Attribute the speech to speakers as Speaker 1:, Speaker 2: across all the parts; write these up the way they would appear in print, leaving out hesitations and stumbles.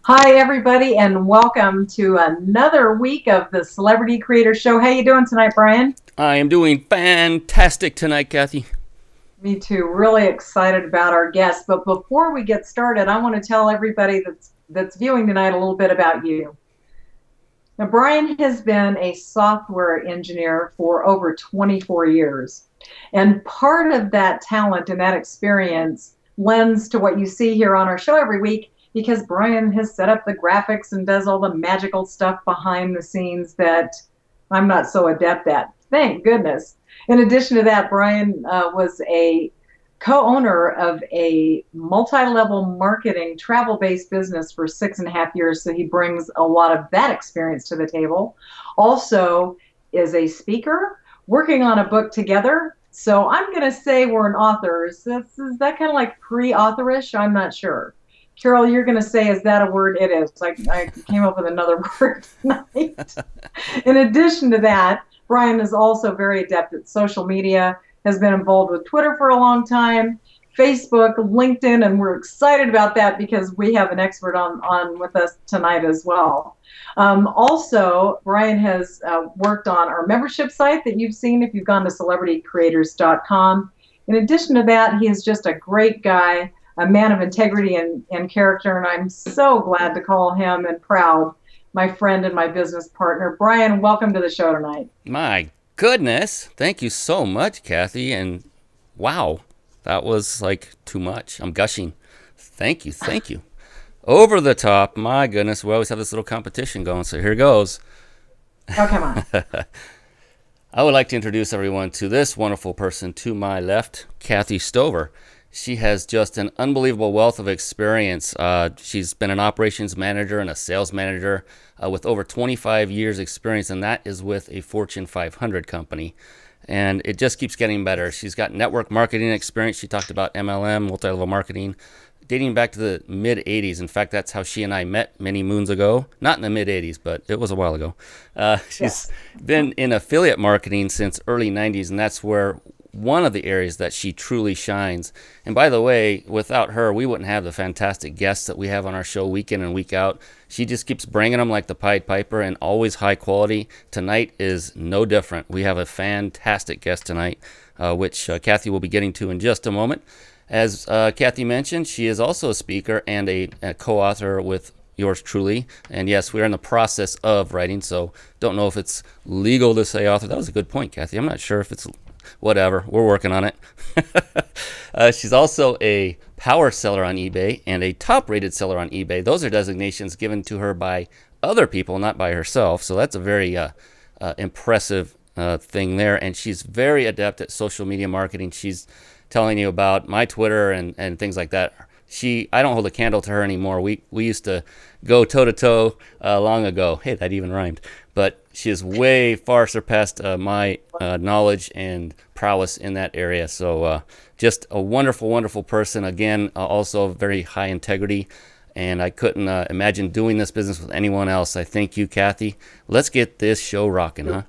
Speaker 1: Hi, everybody, and welcome to another week of the Celebrity Creator Show. How you doing tonight, Brian?
Speaker 2: I am doing fantastic tonight, Kathy.
Speaker 1: Me too. Really excited about our guest. But before we get started, I want to tell everybody that's viewing tonight a little bit about you. Now, Brian has been a software engineer for over 24 years. And part of that talent and that experience lends to what you see here on our show every week because Brian has set up the graphics and does all the magical stuff behind the scenes that I'm not so adept at. Thank goodness. In addition to that, Brian was a co-owner of a multi-level marketing travel-based business for 6.5 years, so he brings a lot of that experience to the table. Also is a speaker, working on a book together. So I'm going to say we're an author. Is that kind of like pre-authorish? I'm not sure. Carol, you're going to say, is that a word? It is. I came up with another word tonight. In addition to that, Brian is also very adept at social media, has been involved with Twitter for a long time, Facebook, LinkedIn, and we're excited about that because we have an expert on with us tonight as well. Also, Brian has worked on our membership site that you've seen if you've gone to celebritycreators.com. In addition to that, he is just a great guy, a man of integrity and character, and I'm so glad to call him and proud my friend and my business partner. Brian, welcome to the show tonight.
Speaker 2: My goodness. Thank you so much, Kathy. And wow, that was like too much. I'm gushing. Thank you. Thank you. Over the top. My goodness. We always have this little competition going. So here goes.
Speaker 1: Oh, come on.
Speaker 2: I would like to introduce everyone to this wonderful person to my left, Kathy Stover. She has just an unbelievable wealth of experience. She's been an operations manager and a sales manager with over 25 years experience, and that is with a Fortune 500 company. And it just keeps getting better. She's got network marketing experience. She talked about MLM, multi-level marketing, dating back to the mid-'80s. In fact, that's how she and I met many moons ago. Not in the mid-'80s, but it was a while ago. She's been in affiliate marketing since early 90s, and that's where one of the areas that she truly shines. And by the way, without her, we wouldn't have the fantastic guests that we have on our show week in and week out. She just keeps bringing them like the Pied Piper and always high quality. Tonight is no different. We have a fantastic guest tonight, which Kathy will be getting to in just a moment. As Kathy mentioned, she is also a speaker and a co-author with yours truly. And yes, we're in the process of writing, so don't know if it's legal to say author. That was a good point, Kathy. I'm not sure if it's whatever. We're working on it. She's also a power seller on eBay and a top-rated seller on eBay. Those are designations given to her by other people, not by herself. So that's a very impressive thing there. And she's very adept at social media marketing. She's telling you about my Twitter and things like that. I don't hold a candle to her anymore. We used to go toe-to-toe long ago. Hey, that even rhymed. But she has way far surpassed my knowledge and prowess in that area. So just a wonderful, wonderful person. Again, also very high integrity. And I couldn't imagine doing this business with anyone else. I thank you, Kathy. Let's get this show rocking, huh?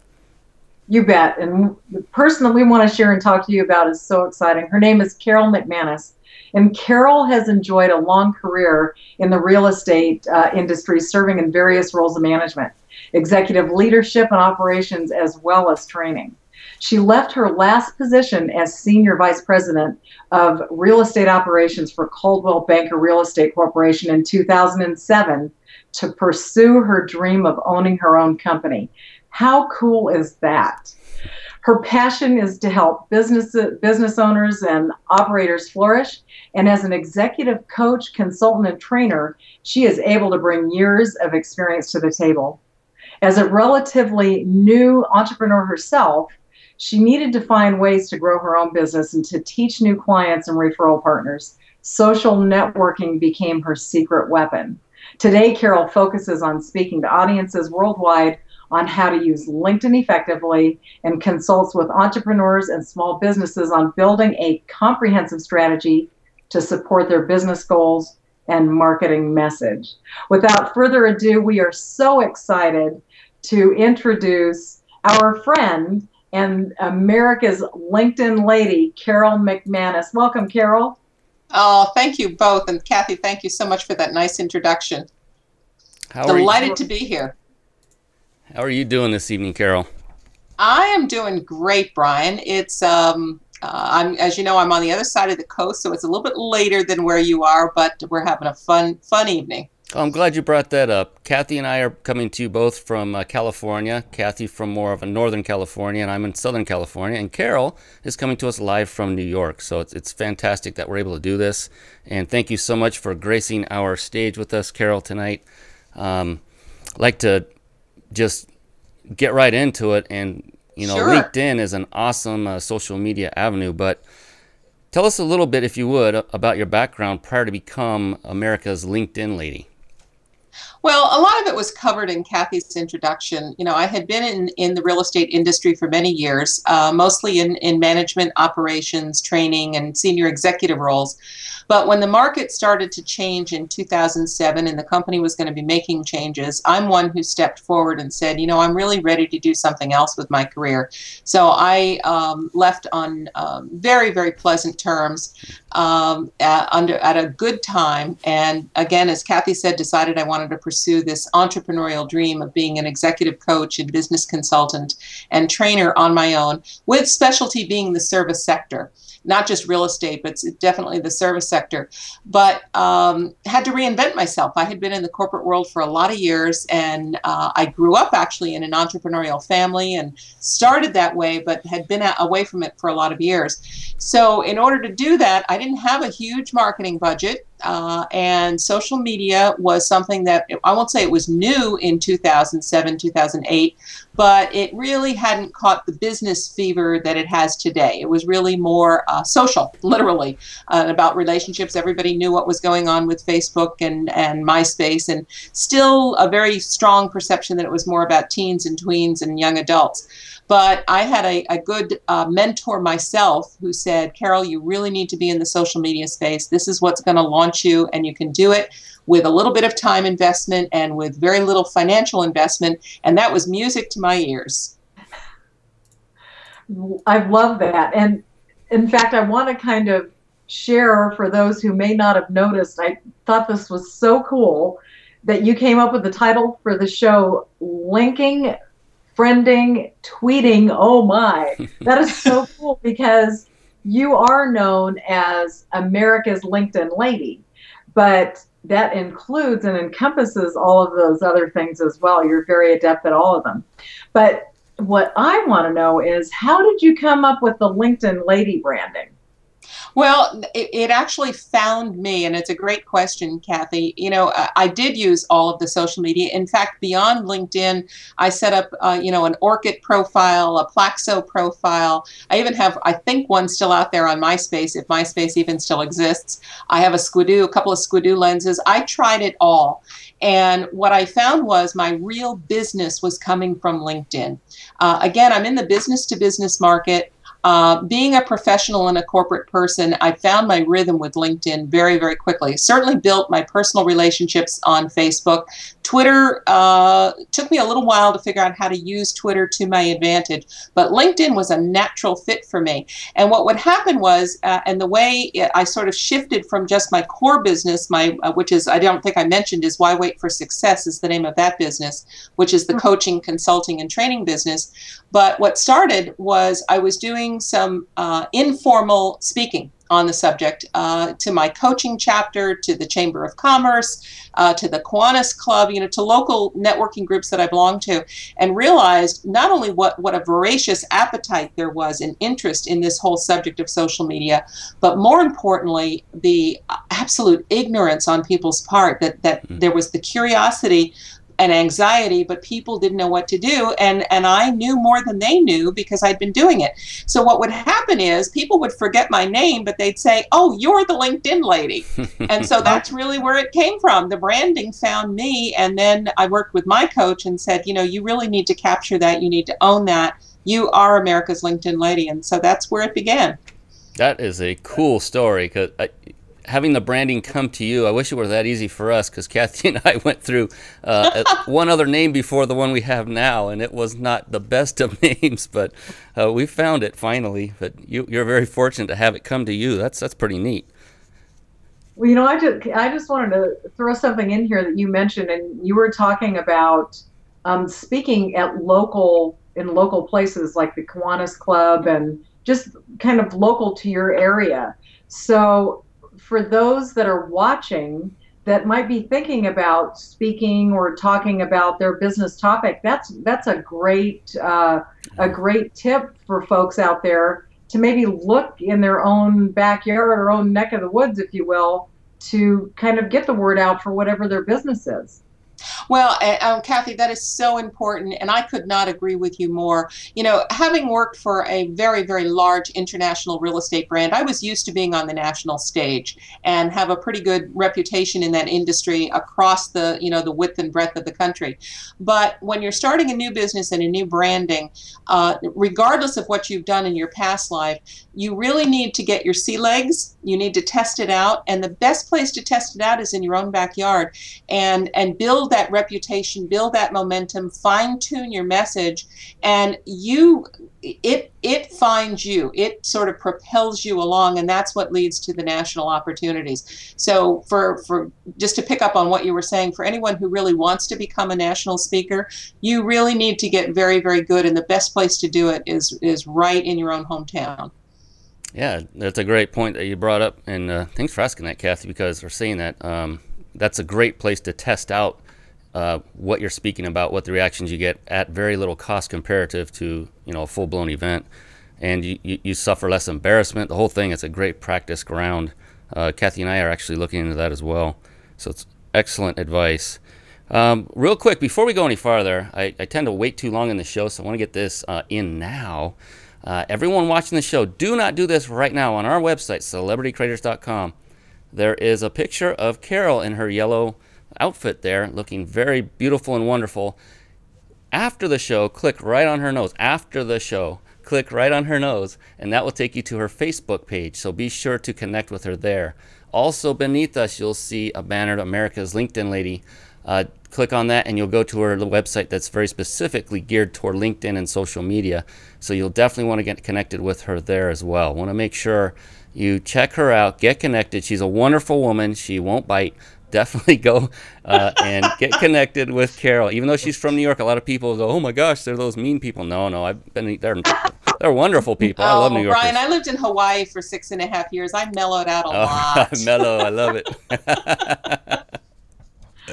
Speaker 1: You bet. And the person that we want to share and talk to you about is so exciting. Her name is Carol McManus. And Carol has enjoyed a long career in the real estate industry, serving in various roles of management, executive leadership and operations, as well as training. She left her last position as Senior Vice President of Real Estate Operations for Coldwell Banker Real Estate Corporation in 2007 to pursue her dream of owning her own company. How cool is that? Her passion is to help business owners and operators flourish. And as an executive coach, consultant, and trainer, she is able to bring years of experience to the table. As a relatively new entrepreneur herself, she needed to find ways to grow her own business and to teach new clients and referral partners. Social networking became her secret weapon. Today, Carol focuses on speaking to audiences worldwide on how to use LinkedIn effectively and consults with entrepreneurs and small businesses on building a comprehensive strategy to support their business goals and marketing message. Without further ado, we are so excited to introduce our friend and America's LinkedIn lady, Carol McManus. Welcome, Carol.
Speaker 3: Oh, thank you both. And Kathy, thank you so much for that nice introduction.
Speaker 2: How are you?
Speaker 3: Delighted to be here.
Speaker 2: How are you doing this evening, Carol?
Speaker 3: I am doing great, Brian. I'm, as you know, I'm on the other side of the coast, so it's a little bit later than where you are, but we're having a fun evening.
Speaker 2: Oh, I'm glad you brought that up. Kathy and I are coming to you both from California. Kathy from more of a Northern California, and I'm in Southern California. And Carol is coming to us live from New York. So it's fantastic that we're able to do this. And thank you so much for gracing our stage with us, Carol, tonight. I'd like to just get right into it. And, you know,
Speaker 3: Sure.
Speaker 2: LinkedIn is an awesome social media avenue. But tell us a little bit, if you would, about your background prior to become America's LinkedIn lady.
Speaker 3: Well, a lot of it was covered in Kathy's introduction. You know, I had been in the real estate industry for many years, mostly in management, operations, training, and senior executive roles. But when the market started to change in 2007 and the company was going to be making changes, I'm one who stepped forward and said, you know, I'm really ready to do something else with my career. So I left on very, very pleasant terms at a good time. And again, as Kathy said, decided I wanted to pursue this entrepreneurial dream of being an executive coach and business consultant and trainer on my own, with specialty being the service sector. Not just real estate, but definitely the service sector. But had to reinvent myself. I had been in the corporate world for a lot of years, and I grew up actually in an entrepreneurial family and started that way, but had been away from it for a lot of years. So in order to do that, I didn't have a huge marketing budget. And social media was something that, I won't say it was new in 2007, 2008, but it really hadn't caught the business fever that it has today. It was really more social, literally, about relationships. Everybody knew what was going on with Facebook and MySpace, and still a very strong perception that it was more about teens and tweens and young adults. But I had a good mentor myself who said, Carol, you really need to be in the social media space. This is what's going to launch you, and you can do it with a little bit of time investment and with very little financial investment. And that was music to my ears.
Speaker 1: I love that. And in fact, I want to kind of share for those who may not have noticed, I thought this was so cool that you came up with the title for the show, Linking, Friending, Tweeting. Oh my, that is so cool, because you are known as America's LinkedIn lady, but that includes and encompasses all of those other things as well. You're very adept at all of them. But what I want to know is, how did you come up with the LinkedIn lady branding?
Speaker 3: Well, it actually found me, and it's a great question, Kathy. You know, I did use all of the social media. In fact, beyond LinkedIn, I set up, you know, an Orchid profile, a Plaxo profile. I even have, I think, one still out there on MySpace, if MySpace even still exists. I have a couple of Squidoo lenses. I tried it all. And what I found was my real business was coming from LinkedIn. Again, I'm in the business-to-business market. Being a professional and a corporate person, I found my rhythm with LinkedIn very, very quickly. Certainly built my personal relationships on Facebook. Twitter took me a little while to figure out how to use Twitter to my advantage, but LinkedIn was a natural fit for me. And what would happen was, and the way I sort of shifted from just my core business, which is, I don't think I mentioned, is Why Wait for Success is the name of that business, which is the coaching, consulting, and training business. But what started was I was doing some informal speaking on the subject to my coaching chapter, to the Chamber of Commerce, to the Kiwanis Club, you know, to local networking groups that I belong to, and realized not only what a voracious appetite there was and interest in this whole subject of social media, but more importantly, the absolute ignorance on people's part, that there was the curiosity and anxiety, but people didn't know what to do. And I knew more than they knew because I'd been doing it. So what would happen is people would forget my name, but they'd say, oh, you're the LinkedIn lady. And so that's really where it came from. The branding found me. And then I worked with my coach and said, you know, you really need to capture that. You need to own that. You are America's LinkedIn lady. And so that's where it began.
Speaker 2: That is a cool story, because having the branding come to you, I wish it were that easy for us, because Kathy and I went through one other name before the one we have now, and it was not the best of names, but we found it finally. But you're very fortunate to have it come to you. That's pretty neat.
Speaker 1: Well, I just wanted to throw something in here that you mentioned, and you were talking about speaking at local places like the Kiwanis Club and just kind of local to your area. So, for those that are watching that might be thinking about speaking or talking about their business topic, that's a great tip for folks out there to maybe look in their own backyard or own neck of the woods, if you will, to kind of get the word out for whatever their business is.
Speaker 3: Well, Kathy, that is so important, and I could not agree with you more. Having worked for a very, very large international real estate brand, I was used to being on the national stage and have a pretty good reputation in that industry across the width and breadth of the country. But when you're starting a new business and a new branding, regardless of what you've done in your past life, you really need to get your sea legs. You need to test it out, and the best place to test it out is in your own backyard, and build that reputation, build that momentum, fine tune your message, and it finds you. It sort of propels you along, and that's what leads to the national opportunities. So for just to pick up on what you were saying, for anyone who really wants to become a national speaker, you really need to get very, very good, and the best place to do it is right in your own hometown.
Speaker 2: Yeah, that's a great point that you brought up, and thanks for asking that, Kathy, because we're saying that that's a great place to test out what you're speaking about, what the reactions you get at very little cost comparative to a full-blown event, and you suffer less embarrassment. The whole thing is a great practice ground. Kathy and I are actually looking into that as well, so it's excellent advice. Real quick, before we go any farther, I tend to wait too long in the show, so I want to get this in now. Everyone watching the show, do not do this right now. On our website, celebritycreators.com, there is a picture of Carol in her yellow outfit there, looking very beautiful and wonderful. After the show, click right on her nose. After the show, click right on her nose, and that will take you to her Facebook page, so be sure to connect with her there. Also, beneath us, you'll see a banner, America's LinkedIn Lady. Click on that and you'll go to her website that's very specifically geared toward LinkedIn and social media. So you'll definitely want to get connected with her there as well. Want to make sure you check her out, get connected. She's a wonderful woman. She won't bite. Definitely go and get connected with Carol. Even though she's from New York, a lot of people go, "Oh my gosh, they're those mean people." No, they're wonderful people. I love New Yorkers.
Speaker 3: Brian, I lived in Hawaii for 6.5 years. I mellowed out a lot.
Speaker 2: Mellow, I love it.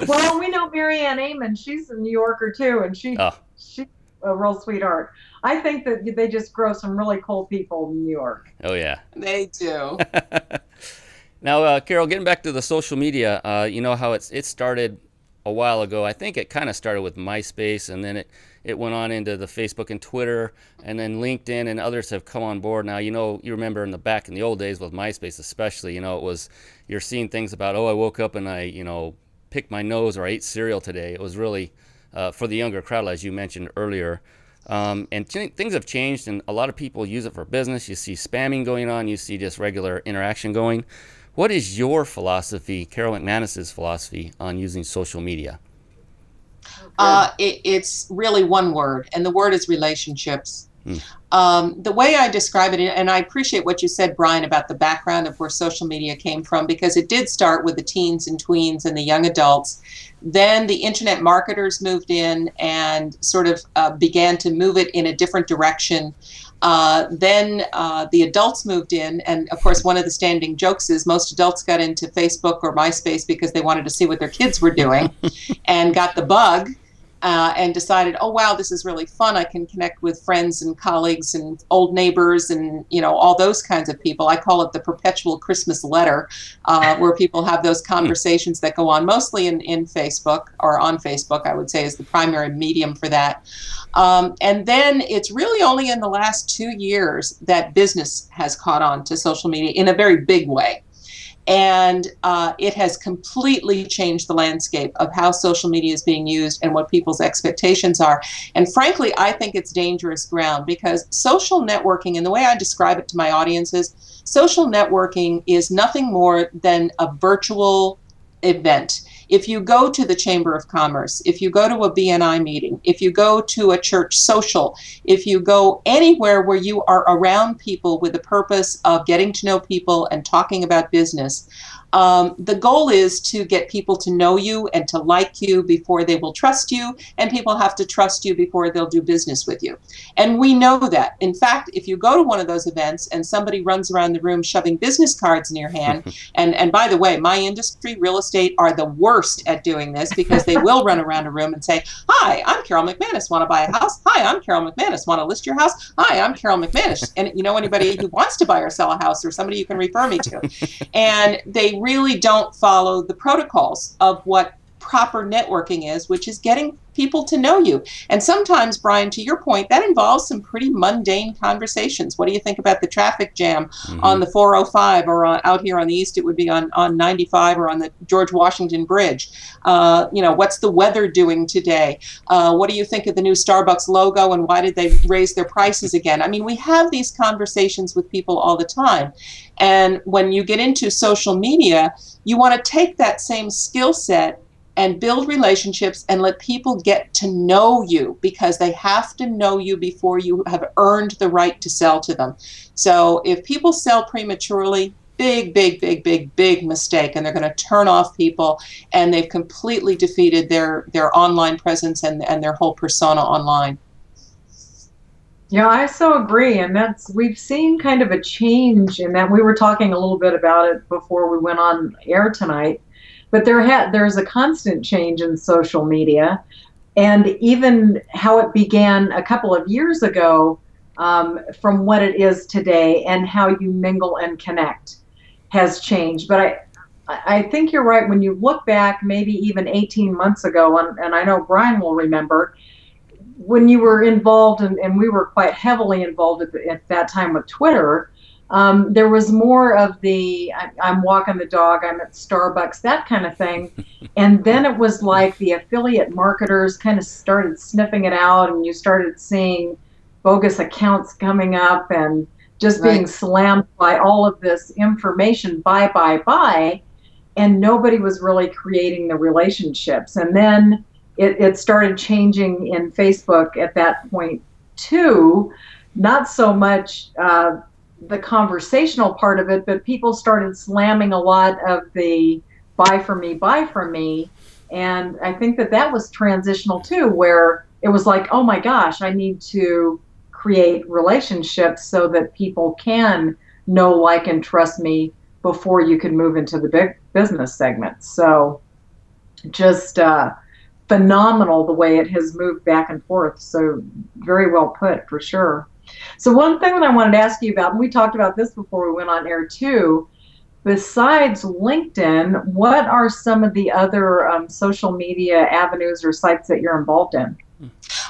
Speaker 1: Well, we know Marianne Amon. She's a New Yorker too, and she's a real sweetheart. I think that they just grow some really cool people in New York.
Speaker 2: Oh yeah,
Speaker 3: they do.
Speaker 2: Now, Carol, getting back to the social media, you know how it started a while ago. I think it kind of started with MySpace, and then it went on into the Facebook and Twitter, and then LinkedIn, and others have come on board. Now, you remember in the old days with MySpace especially, it was, you're seeing things about, oh, I woke up and I, picked my nose, or I ate cereal today. It was really for the younger crowd, as you mentioned earlier. And things have changed, and a lot of people use it for business. You see spamming going on. You see just regular interaction going. What is your philosophy, Carol McManus's philosophy, on using social media?
Speaker 3: It's really one word, and the word is relationships. The way I describe it, and I appreciate what you said, Brian, about the background of where social media came from, because it did start with the teens and tweens and the young adults. Then the internet marketers moved in and sort of began to move it in a different direction. Then the adults moved in, and of course one of the standing jokes is most adults got into Facebook or MySpace because they wanted to see what their kids were doing and got the bug. And decided, oh wow, this is really fun. I can connect with friends and colleagues and old neighbors and all those kinds of people. I call it the perpetual Christmas letter, where people have those conversations that go on mostly in Facebook, or on Facebook, I would say, is the primary medium for that. And then it's really only in the last 2 years that business has caught on to social media in a very big way. And it has completely changed the landscape of how social media is being used and what people's expectations are. And frankly, I think it's dangerous ground, because social networking, and the way I describe it to my audiences, social networking is nothing more than a virtual event. If you go to the Chamber of Commerce, if you go to a BNI meeting, if you go to a church social, if you go anywhere where you are around people with the purpose of getting to know people and talking about business, The goal is to get people to know you and to like you before they will trust you, and people have to trust you before they'll do business with you. And we know that. In fact, if you go to one of those events and somebody runs around the room shoving business cards in your hand, and by the way, my industry, real estate, are the worst at doing this, because they will run around a room and say, "Hi, I'm Carol McManus, want to buy a house? Hi, I'm Carol McManus, want to list your house? Hi, I'm Carol McManus. And you know anybody who wants to buy or sell a house, or somebody you can refer me to?" And they really don't follow the protocols of what proper networking is, which is getting people to know you. And sometimes, Brian, to your point, that involves some pretty mundane conversations. What do you think about the traffic jam on the 405, or out here on the east, it would be on 95, or on the George Washington Bridge? What's the weather doing today? What do you think of the new Starbucks logo, and why did they raise their prices again? I mean, we have these conversations with people all the time. And when you get into social media, you want to take that same skill set and build relationships and let people get to know you, because they have to know you before you have earned the right to sell to them. So if people sell prematurely, big mistake, and they're going to turn off people, and they've completely defeated their online presence and their whole persona online.
Speaker 1: Yeah, I so agree, and we've seen kind of a change in that. We were talking a little bit about it before we went on air tonight. But there's a constant change in social media, and even how it began a couple of years ago from what it is today, and how you mingle and connect has changed. But I think you're right. When you look back, maybe even 18 months ago, and I know Brian will remember, when you were involved, and we were quite heavily involved at that time with Twitter, there was more of the I'm walking the dog, I'm at Starbucks, that kind of thing. And then it was like the affiliate marketers kind of started sniffing it out, and you started seeing bogus accounts coming up and just being slammed by all of this information, buy. And nobody was really creating the relationships. And then it started changing in Facebook at that point too. Not so much the conversational part of it, but people started slamming a lot of the buy from me. And I think that was transitional too, where it was like, oh my gosh, I need to create relationships so that people can know, like, and trust me before you can move into the big business segment. So just phenomenal the way it has moved back and forth. So very well put, for sure. So one thing that I wanted to ask you about, and we talked about this before we went on air too, besides LinkedIn, what are some of the other social media avenues or sites that you're involved in?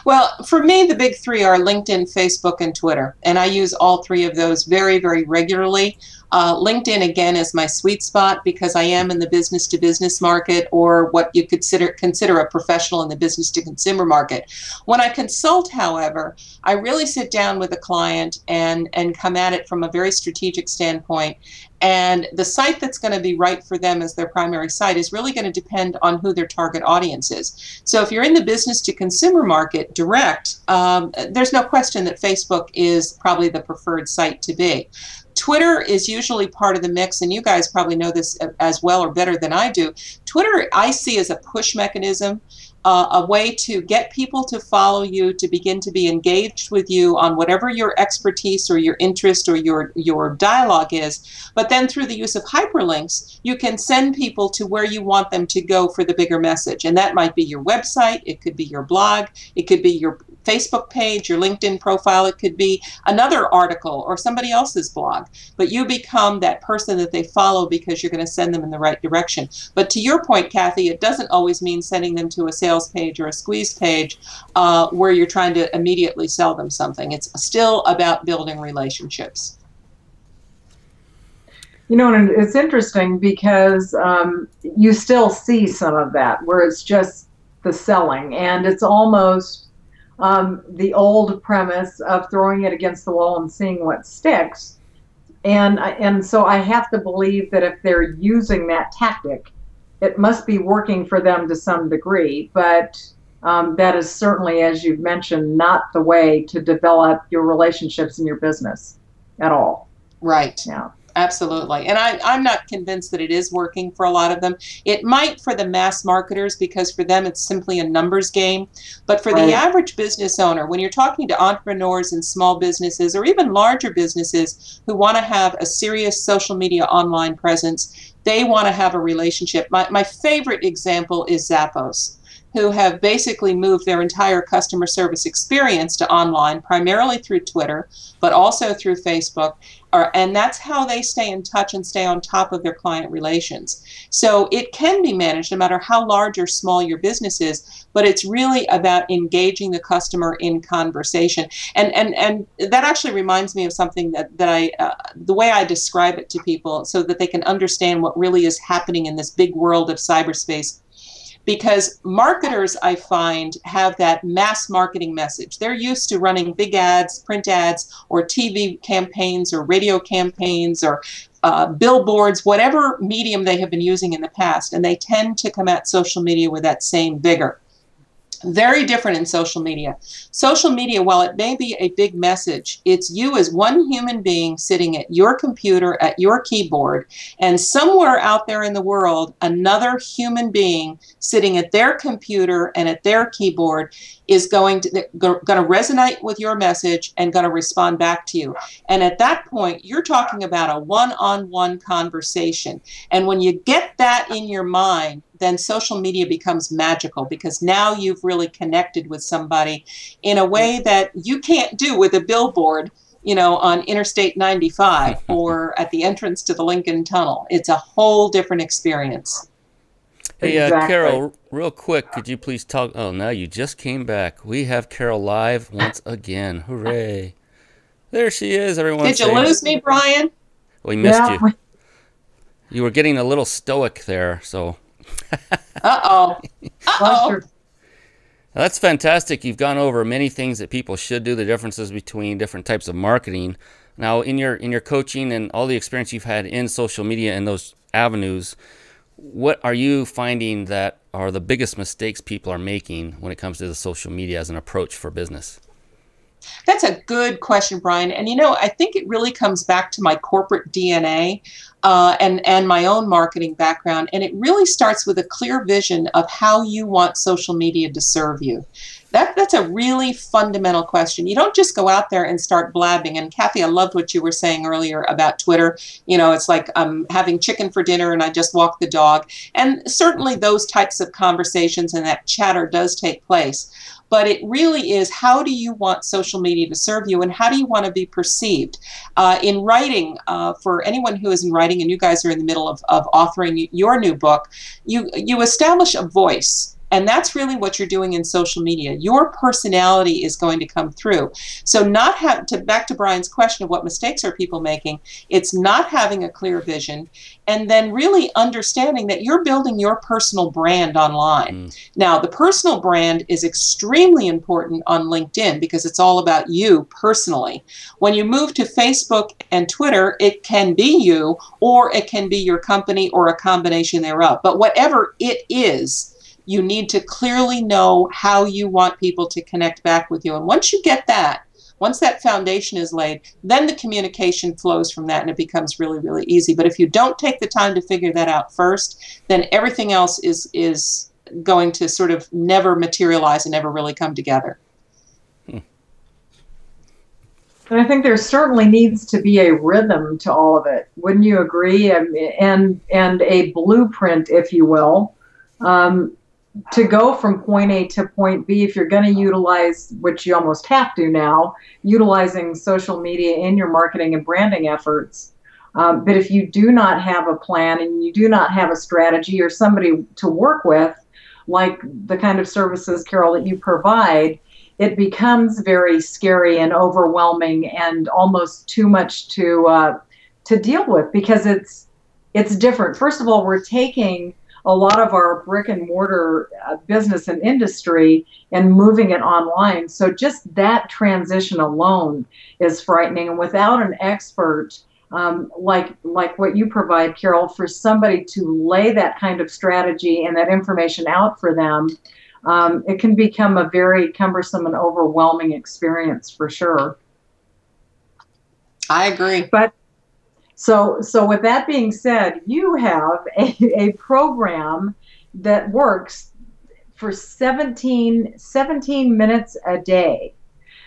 Speaker 3: Well, for me, the big three are LinkedIn, Facebook, and Twitter. And I use all three of those very, very regularly. LinkedIn, again, is my sweet spot, because I am in the business-to-business market, or what you consider a professional in the business-to-consumer market. When I consult, however, I really sit down with a client and come at it from a very strategic standpoint. And the site that's going to be right for them as their primary site is really going to depend on who their target audience is. So if you're in the business-to-consumer market direct, there's no question that Facebook is probably the preferred site to be. Twitter is usually part of the mix, and you guys probably know this as well or better than I do. Twitter I see as a push mechanism, a way to get people to follow you, to begin to be engaged with you on whatever your expertise or your interest or your dialogue is. But then through the use of hyperlinks, you can send people to where you want them to go for the bigger message. And that might be your website, it could be your blog, it could be your Facebook page, your LinkedIn profile, it could be another article or somebody else's blog. But you become that person that they follow because you're going to send them in the right direction. But to your point, Kathy, it doesn't always mean sending them to a sales page or a squeeze page where you're trying to immediately sell them something. It's still about building relationships.
Speaker 1: You know, and it's interesting because you still see some of that where it's just the selling, and it's almost the old premise of throwing it against the wall and seeing what sticks. And so I have to believe that if they're using that tactic, it must be working for them to some degree. But that is certainly, as you've mentioned, not the way to develop your relationships in your business at all.
Speaker 3: Right.
Speaker 1: Yeah.
Speaker 3: Absolutely. And I'm not convinced that it is working for a lot of them. It might for the mass marketers because for them it's simply a numbers game. But for the
Speaker 1: Right.
Speaker 3: average business owner, when you're talking to entrepreneurs and small businesses or even larger businesses who want to have a serious social media online presence, they want to have a relationship. My favorite example is Zappos, who have basically moved their entire customer service experience to online, primarily through Twitter, but also through Facebook. And that's how they stay in touch and stay on top of their client relations. So it can be managed no matter how large or small your business is, but it's really about engaging the customer in conversation. And that actually reminds me of something that the way I describe it to people so that they can understand what really is happening in this big world of cyberspace. Because marketers, I find, have that mass marketing message. They're used to running big ads, print ads, or TV campaigns, or radio campaigns, or billboards, whatever medium they have been using in the past. And they tend to come at social media with that same vigor. Very different in social media. Social media, while it may be a big message, it's you as one human being sitting at your computer, at your keyboard, and somewhere out there in the world, another human being sitting at their computer and at their keyboard is going to resonate with your message and going to respond back to you. And at that point, you're talking about a one-on-one conversation. And when you get that in your mind, then social media becomes magical because now you've really connected with somebody in a way that you can't do with a billboard, you know, on Interstate 95 or at the entrance to the Lincoln Tunnel. It's a whole different experience.
Speaker 2: Hey,
Speaker 1: Exactly.
Speaker 2: Carol, real quick, could you please talk? Oh, no, you just came back. We have Carol live once again. Hooray. There she is, everyone.
Speaker 3: Did you lose me, Brian?
Speaker 2: We missed
Speaker 1: Yeah.
Speaker 2: you. You were getting a little stoic there, so.
Speaker 3: Uh-oh. Uh-oh.
Speaker 2: That's fantastic. You've gone over many things that people should do, the differences between different types of marketing. Now, in your coaching and all the experience you've had in social media and those avenues, what are you finding that are the biggest mistakes people are making when it comes to the social media as an approach for business?
Speaker 3: That's a good question, Brian. And, you know, I think it really comes back to my corporate DNA and my own marketing background. And it really starts with a clear vision of how you want social media to serve you. That's a really fundamental question. You don't just go out there and start blabbing. And Kathy, I loved what you were saying earlier about Twitter. You know, it's like I'm having chicken for dinner and I just walk the dog. And certainly those types of conversations and that chatter does take place. But it really is, how do you want social media to serve you and how do you want to be perceived? In writing, for anyone who is in writing, and you guys are in the middle of authoring your new book, you establish a voice. And that's really what you're doing in social media. Your personality is going to come through. So back to Brian's question of what mistakes are people making, it's not having a clear vision and then really understanding that you're building your personal brand online. Now, the personal brand is extremely important on LinkedIn because it's all about you personally. When you move to Facebook and Twitter, it can be you or it can be your company or a combination thereof. But whatever it is, you need to clearly know how you want people to connect back with you. And once you get that, once that foundation is laid, then the communication flows from that and it becomes really, really easy. But if you don't take the time to figure that out first, then everything else is going to sort of never materialize and never really come together.
Speaker 1: And I think there certainly needs to be a rhythm to all of it. Wouldn't you agree? And a blueprint, if you will. To go from point A to point B, if you're going to utilize, which you almost have to now, utilizing social media in your marketing and branding efforts. But if you do not have a plan and you do not have a strategy or somebody to work with, like the kind of services, Carol, that you provide, it becomes very scary and overwhelming and almost too much to deal with because it's different. First of all, we're taking a lot of our brick and mortar business and industry and moving it online. So just that transition alone is frightening. And without an expert like what you provide, Carol, for somebody to lay that kind of strategy and that information out for them, it can become a very cumbersome and overwhelming experience for sure.
Speaker 3: I agree.
Speaker 1: But So with that being said, you have a program that works for 17 minutes a day.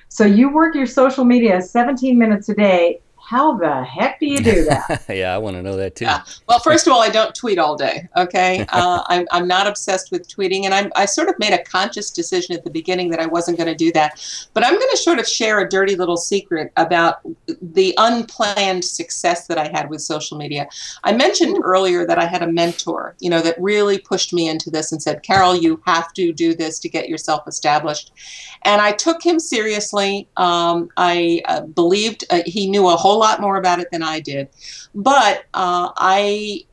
Speaker 1: So you work your social media 17 minutes a day. How the heck do you do that?
Speaker 2: Yeah, I want to know that too.
Speaker 3: Well, first of all, I don't tweet all day. Okay, I'm not obsessed with tweeting, and I sort of made a conscious decision at the beginning that I wasn't going to do that. But I'm going to sort of share a dirty little secret about the unplanned success that I had with social media. I mentioned earlier that I had a mentor, you know, that really pushed me into this and said, "Carol, you have to do this to get yourself established." And I took him seriously. I believed he knew a whole lot more about it than I did. But I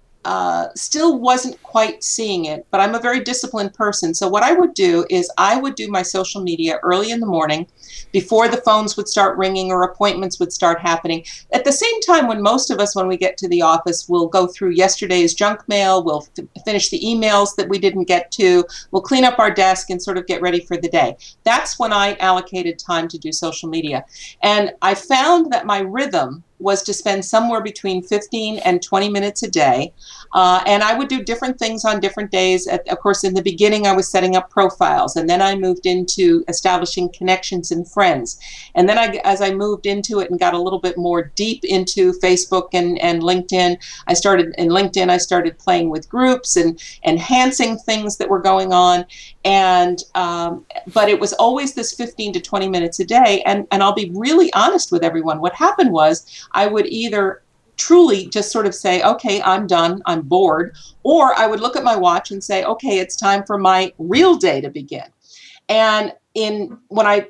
Speaker 3: still wasn't quite seeing it, but I'm a very disciplined person. So what I would do is I would do my social media early in the morning before the phones would start ringing or appointments would start happening. At the same time, when most of us, when we get to the office, we'll go through yesterday's junk mail, we'll finish the emails that we didn't get to, we'll clean up our desk and sort of get ready for the day. That's when I allocated time to do social media. And I found that my rhythm was to spend somewhere between 15 and 20 minutes a day. And I would do different things on different days. Of course, in the beginning, I was setting up profiles, and then I moved into establishing connections and friends. And then as I moved into it and got a little bit more deep into Facebook and LinkedIn, I started playing with groups and enhancing things that were going on. And but it was always this 15 to 20 minutes a day. And I'll be really honest with everyone. What happened was I would either truly just sort of say, okay, I'm done, I'm bored, or I would look at my watch and say, okay, it's time for my real day to begin. And when I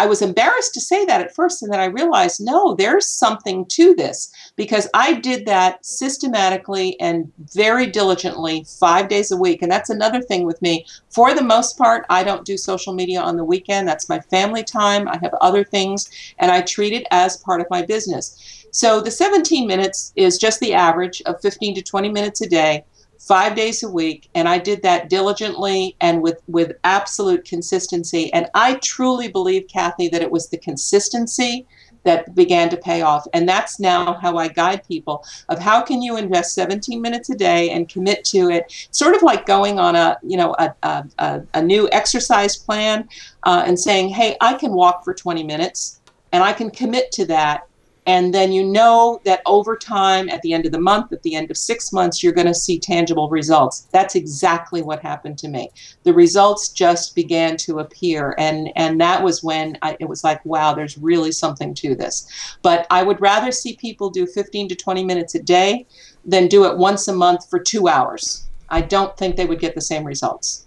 Speaker 3: was embarrassed to say that at first, and then I realized, no, there's something to this, because I did that systematically and very diligently 5 days a week. And that's another thing with me. For the most part, I don't do social media on the weekend. That's my family time. I have other things, and I treat it as part of my business. So the 17 minutes is just the average of 15 to 20 minutes a day, 5 days a week, and I did that diligently and with absolute consistency. And I truly believe, Kathy, that it was the consistency that began to pay off. And that's now how I guide people of how can you invest 17 minutes a day and commit to it, sort of like going on a new exercise plan and saying, hey, I can walk for 20 minutes and I can commit to that. And then you know that over time, at the end of the month, at the end of 6 months, you're going to see tangible results. That's exactly what happened to me. The results just began to appear. And that was when it was like, wow, there's really something to this. But I would rather see people do 15 to 20 minutes a day than do it once a month for 2 hours. I don't think they would get the same results.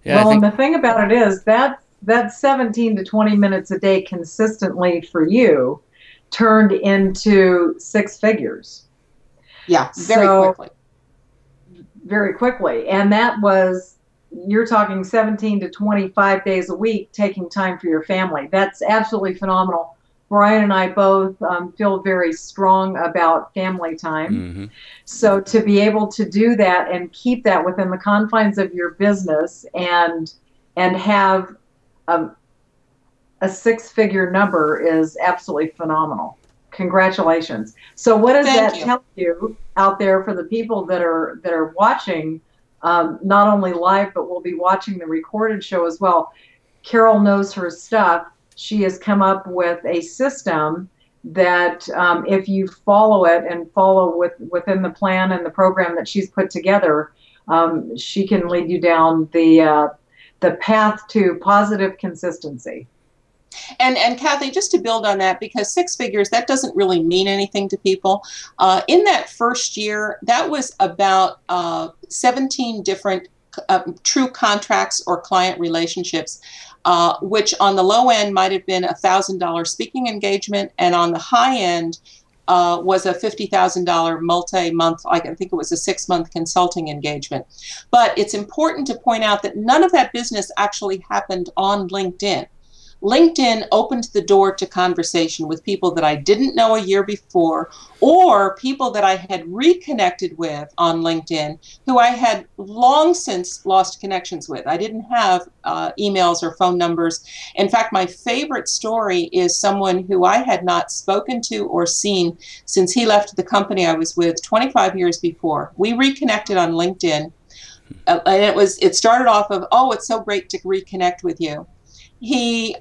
Speaker 1: Yeah, and the thing about it is that 17 to 20 minutes a day consistently for you turned into 6 figures.
Speaker 3: Yeah, quickly.
Speaker 1: Very quickly. And that was, you're talking 17 to 25 days a week, taking time for your family. That's absolutely phenomenal. Brian and I both feel very strong about family time. Mm-hmm. So to be able to do that and keep that within the confines of your business and have a 6-figure number is absolutely phenomenal. Congratulations. So what does that tell you out there for the people that are watching, not only live, but will be watching the recorded show as well? Carol knows her stuff. She has come up with a system that if you follow it and follow within the plan and the program that she's put together, she can lead you down the path to positive consistency.
Speaker 3: And Kathy, just to build on that, because 6 figures, that doesn't really mean anything to people. In that first year, that was about 17 different true contracts or client relationships, which on the low end might have been $1,000 speaking engagement, and on the high end was a $50,000 multi-month, I think it was a 6-month consulting engagement. But it's important to point out that none of that business actually happened on LinkedIn. LinkedIn opened the door to conversation with people that I didn't know a year before, or people that I had reconnected with on LinkedIn who I had long since lost connections with. I didn't have emails or phone numbers. In fact, my favorite story is someone who I had not spoken to or seen since he left the company I was with 25 years before. We reconnected on LinkedIn, and it started off of, oh, it's so great to reconnect with you. He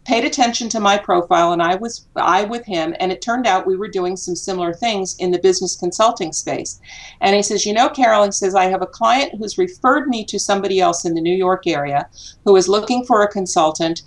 Speaker 3: paid attention to my profile, and I with him, and it turned out we were doing some similar things in the business consulting space. And he says, you know, Carol, he says, I have a client who's referred me to somebody else in the New York area who is looking for a consultant.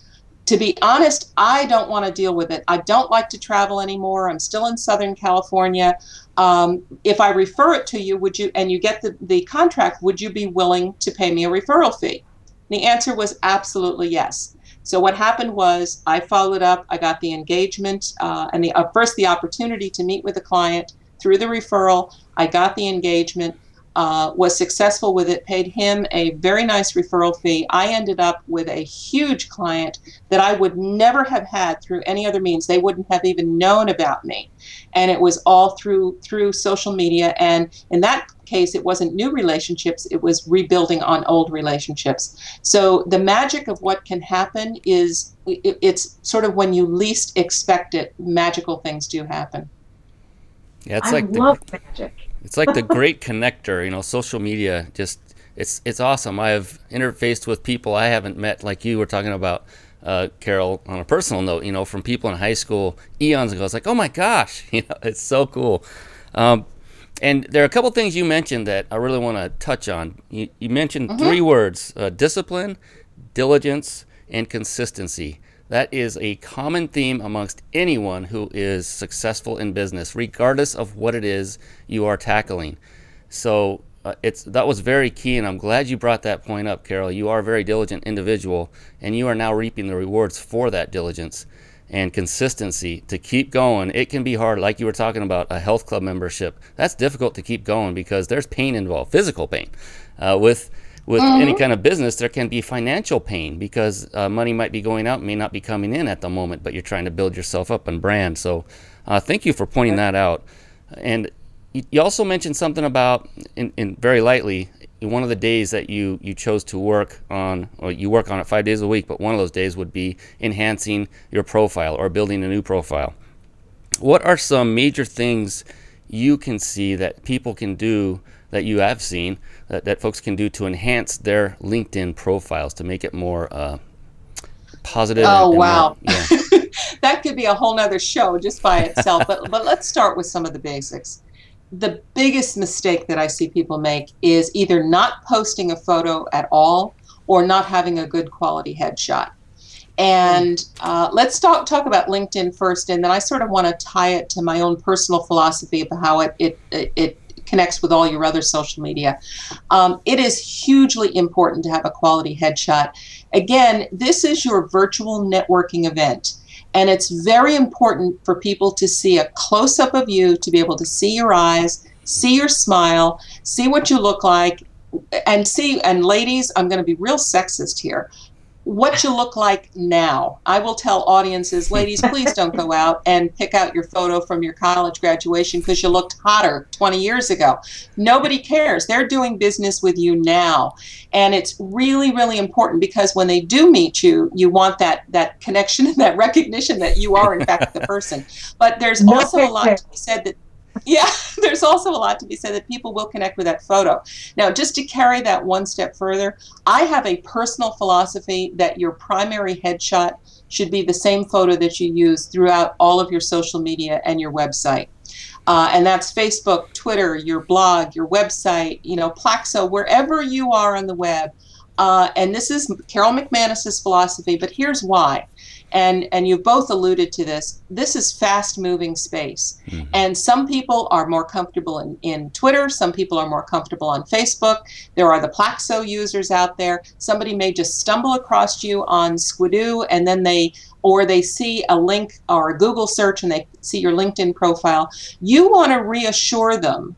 Speaker 3: To be honest, I don't want to deal with it. I don't like to travel anymore. I'm still in Southern California. If I refer it to you, would you, and you get the contract, would you be willing to pay me a referral fee? And the answer was absolutely yes. So what happened was I followed up, I got the engagement, and first the opportunity to meet with the client through the referral. I got the engagement, was successful with it, paid him a very nice referral fee. I ended up with a huge client that I would never have had through any other means. They wouldn't have even known about me. And it was all through social media. And in that case, it wasn't new relationships, it was rebuilding on old relationships. So the magic of what can happen is it's sort of when you least expect it, magical things do happen.
Speaker 2: Yeah, it's
Speaker 1: I love magic.
Speaker 2: It's like the great connector, you know, social media. Just it's awesome. I have interfaced with people I haven't met, like you were talking about, Carol, on a personal note, you know, from people in high school eons ago. It's like, oh my gosh, you know, it's so cool. And there are a couple things you mentioned that I really want to touch on. You mentioned three words: discipline, diligence, and consistency. That is a common theme amongst anyone who is successful in business, regardless of what it is you are tackling. So that was very key, and I'm glad you brought that point up, Carol. You are a very diligent individual, and you are now reaping the rewards for that diligence and consistency to keep going. It can be hard, like you were talking about a health club membership. That's difficult to keep going because there's pain involved, physical pain. With any kind of business, there can be financial pain because money might be going out, may not be coming in at the moment, but you're trying to build yourself up and brand. So thank you for pointing that out. And you also mentioned something about, in very lightly, one of the days that you chose to work on, or you work on it 5 days a week, but one of those days would be enhancing your profile or building a new profile. What are some major things you can see that people can do, that you have seen, that folks can do to enhance their LinkedIn profiles to make it more positive?
Speaker 3: Oh, wow.
Speaker 2: More, yeah.
Speaker 3: That could be a whole nother show just by itself. but let's start with some of the basics. The biggest mistake that I see people make is either not posting a photo at all or not having a good quality headshot. And let's talk about LinkedIn first, and then I sort of want to tie it to my own personal philosophy of how it connects with all your other social media. It is hugely important to have a quality headshot. Again, this is your virtual networking event. And it's very important for people to see a close-up of you, to be able to see your eyes, see your smile, see what you look like, and ladies, I'm going to be real sexist here, what you look like now. I will tell audiences, ladies, please don't go out and pick out your photo from your college graduation because you looked hotter 20 years ago. Nobody cares. They're doing business with you now. And it's really, really important because when they do meet you, you want that connection and that recognition that you are, in fact, the person. But there's also a lot to be said that there's also a lot to be said that people will connect with that photo. Now, just to carry that one step further, I have a personal philosophy that your primary headshot should be the same photo that you use throughout all of your social media and your website. And that's Facebook, Twitter, your blog, your website, you know, Plaxo, wherever you are on the web. And this is Carol McManus's philosophy, but here's why. And you've both alluded to this. This is fast-moving space. Mm-hmm. And some people are more comfortable in Twitter. Some people are more comfortable on Facebook. There are the Plaxo users out there. Somebody may just stumble across you on Squidoo, and then they see a link or a Google search, and they see your LinkedIn profile. You want to reassure them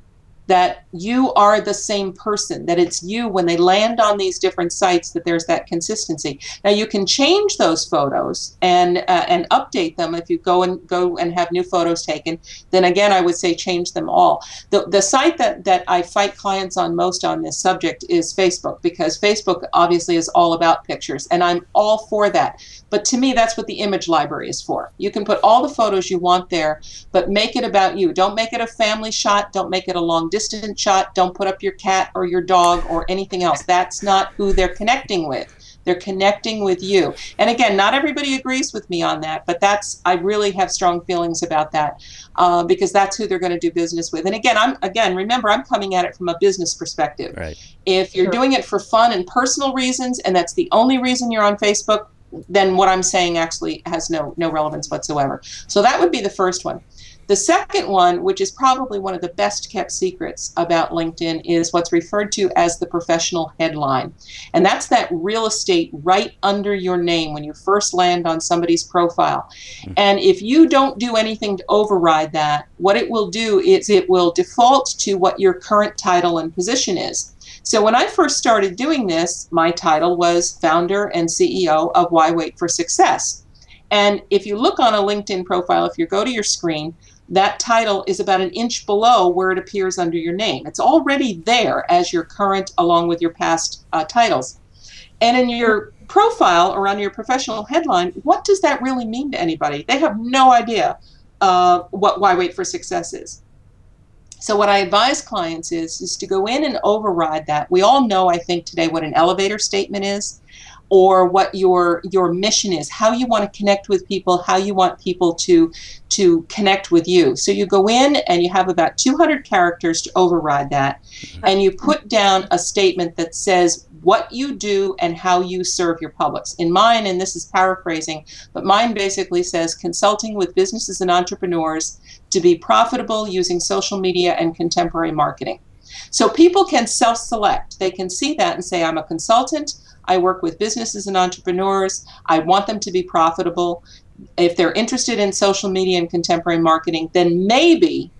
Speaker 3: that you are the same person, that it's you when they land on these different sites, that there's that consistency. Now you can change those photos and update them. If you go and have new photos taken, then again I would say change them all. The site that I fight clients on most on this subject is Facebook, because Facebook obviously is all about pictures, and I'm all for that. But to me, that's what the image library is for. You can put all the photos you want there, but make it about you. Don't make it a family shot. Don't make it a long distance shot. Don't put up your cat or your dog or anything else. That's not who they're connecting with. They're connecting with you. And again, not everybody agrees with me on that, but I really have strong feelings about that, because that's who they're going to do business with. And again, remember, I'm coming at it from a business perspective.
Speaker 2: Right.
Speaker 3: If you're doing it for fun and personal reasons, and that's the only reason you're on Facebook, then what I'm saying actually has no relevance whatsoever. So that would be the first one. The second one, which is probably one of the best kept secrets about LinkedIn, is what's referred to as the professional headline. And that's that real estate right under your name when you first land on somebody's profile. And if you don't do anything to override that, what it will do is it will default to what your current title and position is. So when I first started doing this, my title was founder and CEO of Why Wait for Success. And if you look on a LinkedIn profile, if you go to your screen, that title is about an inch below where it appears under your name. It's already there as your current along with your past titles. And in your profile or on your professional headline, what does that really mean to anybody? They have no idea what Why Wait for Success is. So what I advise clients is to go in and override that. We all know, I think, today what an elevator statement is, or what your mission is, how you want to connect with people, how you want people to connect with you. So you go in and you have about 200 characters to override that, and you put down a statement that says what you do and how you serve your publics. In mine, and this is paraphrasing, but mine basically says consulting with businesses and entrepreneurs to be profitable using social media and contemporary marketing. So people can self-select. They can see that and say, I'm a consultant, I work with businesses and entrepreneurs, I want them to be profitable. If they're interested in social media and contemporary marketing, then maybe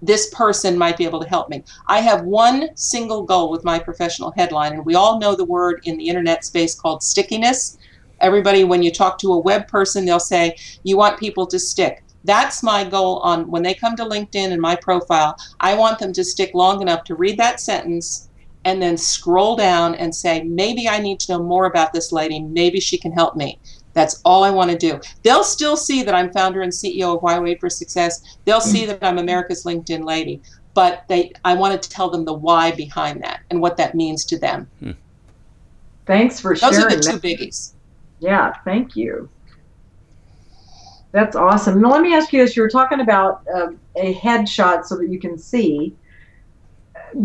Speaker 3: this person might be able to help me. I have one single goal with my professional headline, and we all know the word in the internet space called stickiness. Everybody, when you talk to a web person, they'll say, you want people to stick. That's my goal on when they come to LinkedIn and my profile. I want them to stick long enough to read that sentence and then scroll down and say, maybe I need to know more about this lady. Maybe she can help me. That's all I want to do. They'll still see that I'm founder and CEO of Why Wait for Success. They'll see that I'm America's LinkedIn lady. But I wanted to tell them the why behind that and what that means to them.
Speaker 1: Thanks for sharing.
Speaker 3: Those are the two biggies.
Speaker 1: Yeah, thank you. That's awesome. Now, let me ask you this. You were talking about a headshot so that you can see.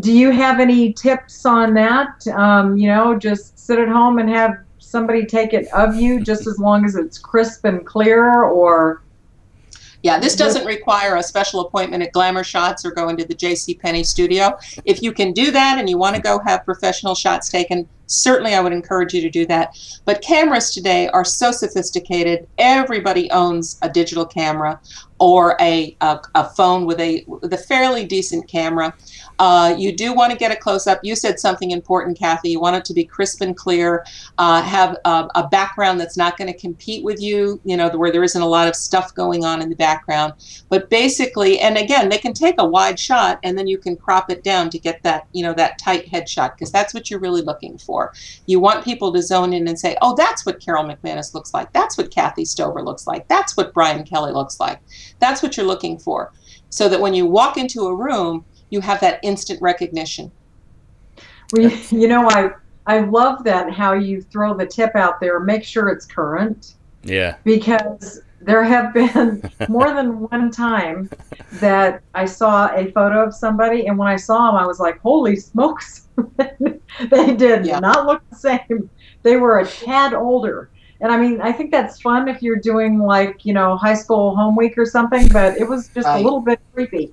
Speaker 1: Do you have any tips on that? You know, just sit at home and have somebody take it of you just as long as it's crisp and clear, or?
Speaker 3: Yeah, this doesn't require a special appointment at Glamour Shots or go into the JCPenney studio. If you can do that and you want to go have professional shots taken, certainly I would encourage you to do that. But cameras today are so sophisticated. Everybody owns a digital camera or a phone with a fairly decent camera. You do want to get a close-up. You said something important, Kathy. You want it to be crisp and clear, have a background that's not going to compete with you, you know, where there isn't a lot of stuff going on in the background. But basically, and again, they can take a wide shot and then you can crop it down to get that, you know, that tight headshot, because that's what you're really looking for. You want people to zone in and say, oh, that's what Carol McManus looks like. That's what Kathy Stover looks like. That's what Brian Kelly looks like. That's what you're looking for. So that when you walk into a room, you have that instant recognition.
Speaker 1: Well, you know, I love that, how you throw the tip out there, make sure it's current.
Speaker 2: Yeah.
Speaker 1: Because there have been more than one time that I saw a photo of somebody, and when I saw them, I was like, holy smokes. They did not look the same. They were a tad older. And I mean, I think that's fun if you're doing, like, you know, high school home week or something, but it was just a little bit creepy.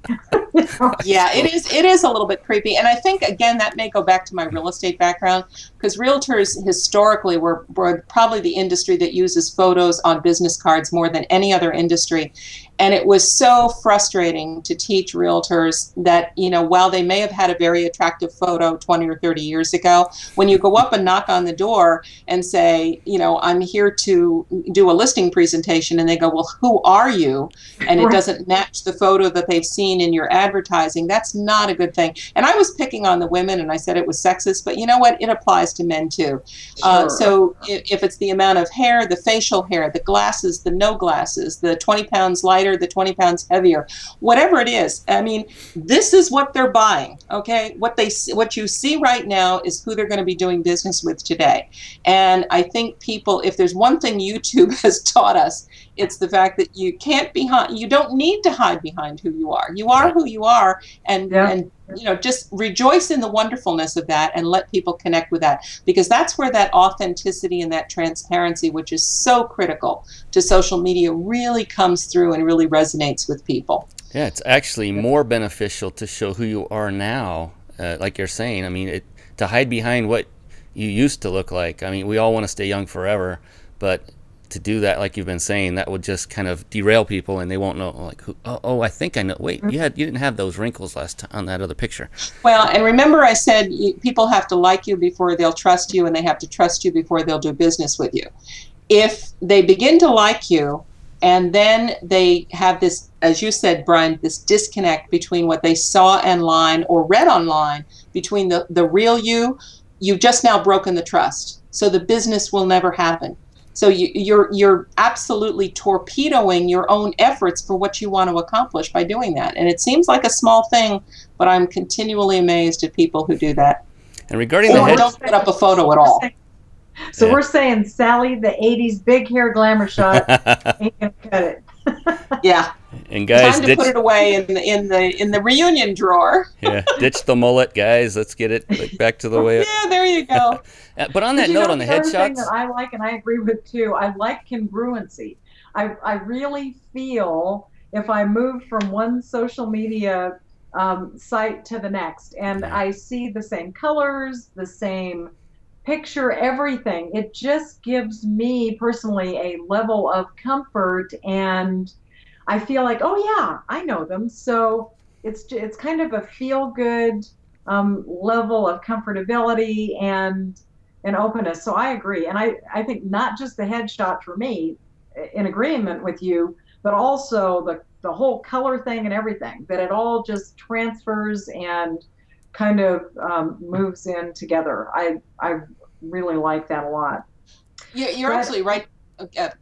Speaker 3: Yeah, it is a little bit creepy. And I think, again, that may go back to my real estate background, because realtors historically were probably the industry that uses photos on business cards more than any other industry. And it was so frustrating to teach realtors that, while they may have had a very attractive photo 20 or 30 years ago, when you go up and knock on the door and say, I'm here to do a listing presentation, and they go, well, who are you? And it doesn't match the photo that they've seen in your advertising. That's not a good thing. And I was picking on the women, and I said it was sexist, but you know what? It applies to men too.
Speaker 1: Sure.
Speaker 3: So if it's the amount of hair, the facial hair, the glasses, the no glasses, the 20 pounds lighter, the 20 pounds heavier, whatever it is, I mean, this is what they're buying. Okay, what you see right now is who they're going to be doing business with today. And I think people, if there's one thing YouTube has taught us, it's the fact that you don't need to hide behind who you are. You are who you are, and just rejoice in the wonderfulness of that and let people connect with that, because that's where that authenticity and that transparency, which is so critical to social media, really comes through and really resonates with people.
Speaker 2: Yeah, it's actually more beneficial to show who you are now, like you're saying. I mean, to hide behind what you used to look like. I mean, we all want to stay young forever, but to do that, like you've been saying, that would just kind of derail people, and they won't know, like, I think I know. Wait, you didn't have those wrinkles last time on that other picture.
Speaker 3: Well, and remember I said people have to like you before they'll trust you, and they have to trust you before they'll do business with you. If they begin to like you, and then they have this, as you said, Brian, this disconnect between what they saw online or read online, between the real you, you've just now broken the trust. So the business will never happen. So you're absolutely torpedoing your own efforts for what you want to accomplish by doing that. And it seems like a small thing, but I'm continually amazed at people who do that.
Speaker 2: And regarding
Speaker 3: or don't put up a photo at all.
Speaker 1: So we're saying, Sally, the 80s big hair glamour shot ain't gonna cut it.
Speaker 3: Yeah.
Speaker 2: And guys,
Speaker 3: time to put it away in the reunion drawer.
Speaker 2: Yeah, ditch the mullet, guys. Let's get it back to the way.
Speaker 3: Yeah, there you go.
Speaker 2: But on that note, on the headshots,
Speaker 1: thing that I like, and I agree with too, I like congruency. I really feel if I move from one social media site to the next, and I see the same colors, the same picture, everything, it just gives me personally a level of comfort, and I feel like, oh yeah, I know them. So it's kind of a feel-good level of comfortability and openness. So I agree, and I think not just the headshot for me, in agreement with you, but also the whole color thing and everything, that it all just transfers and kind of moves in together. I really like that a lot.
Speaker 3: You're absolutely right,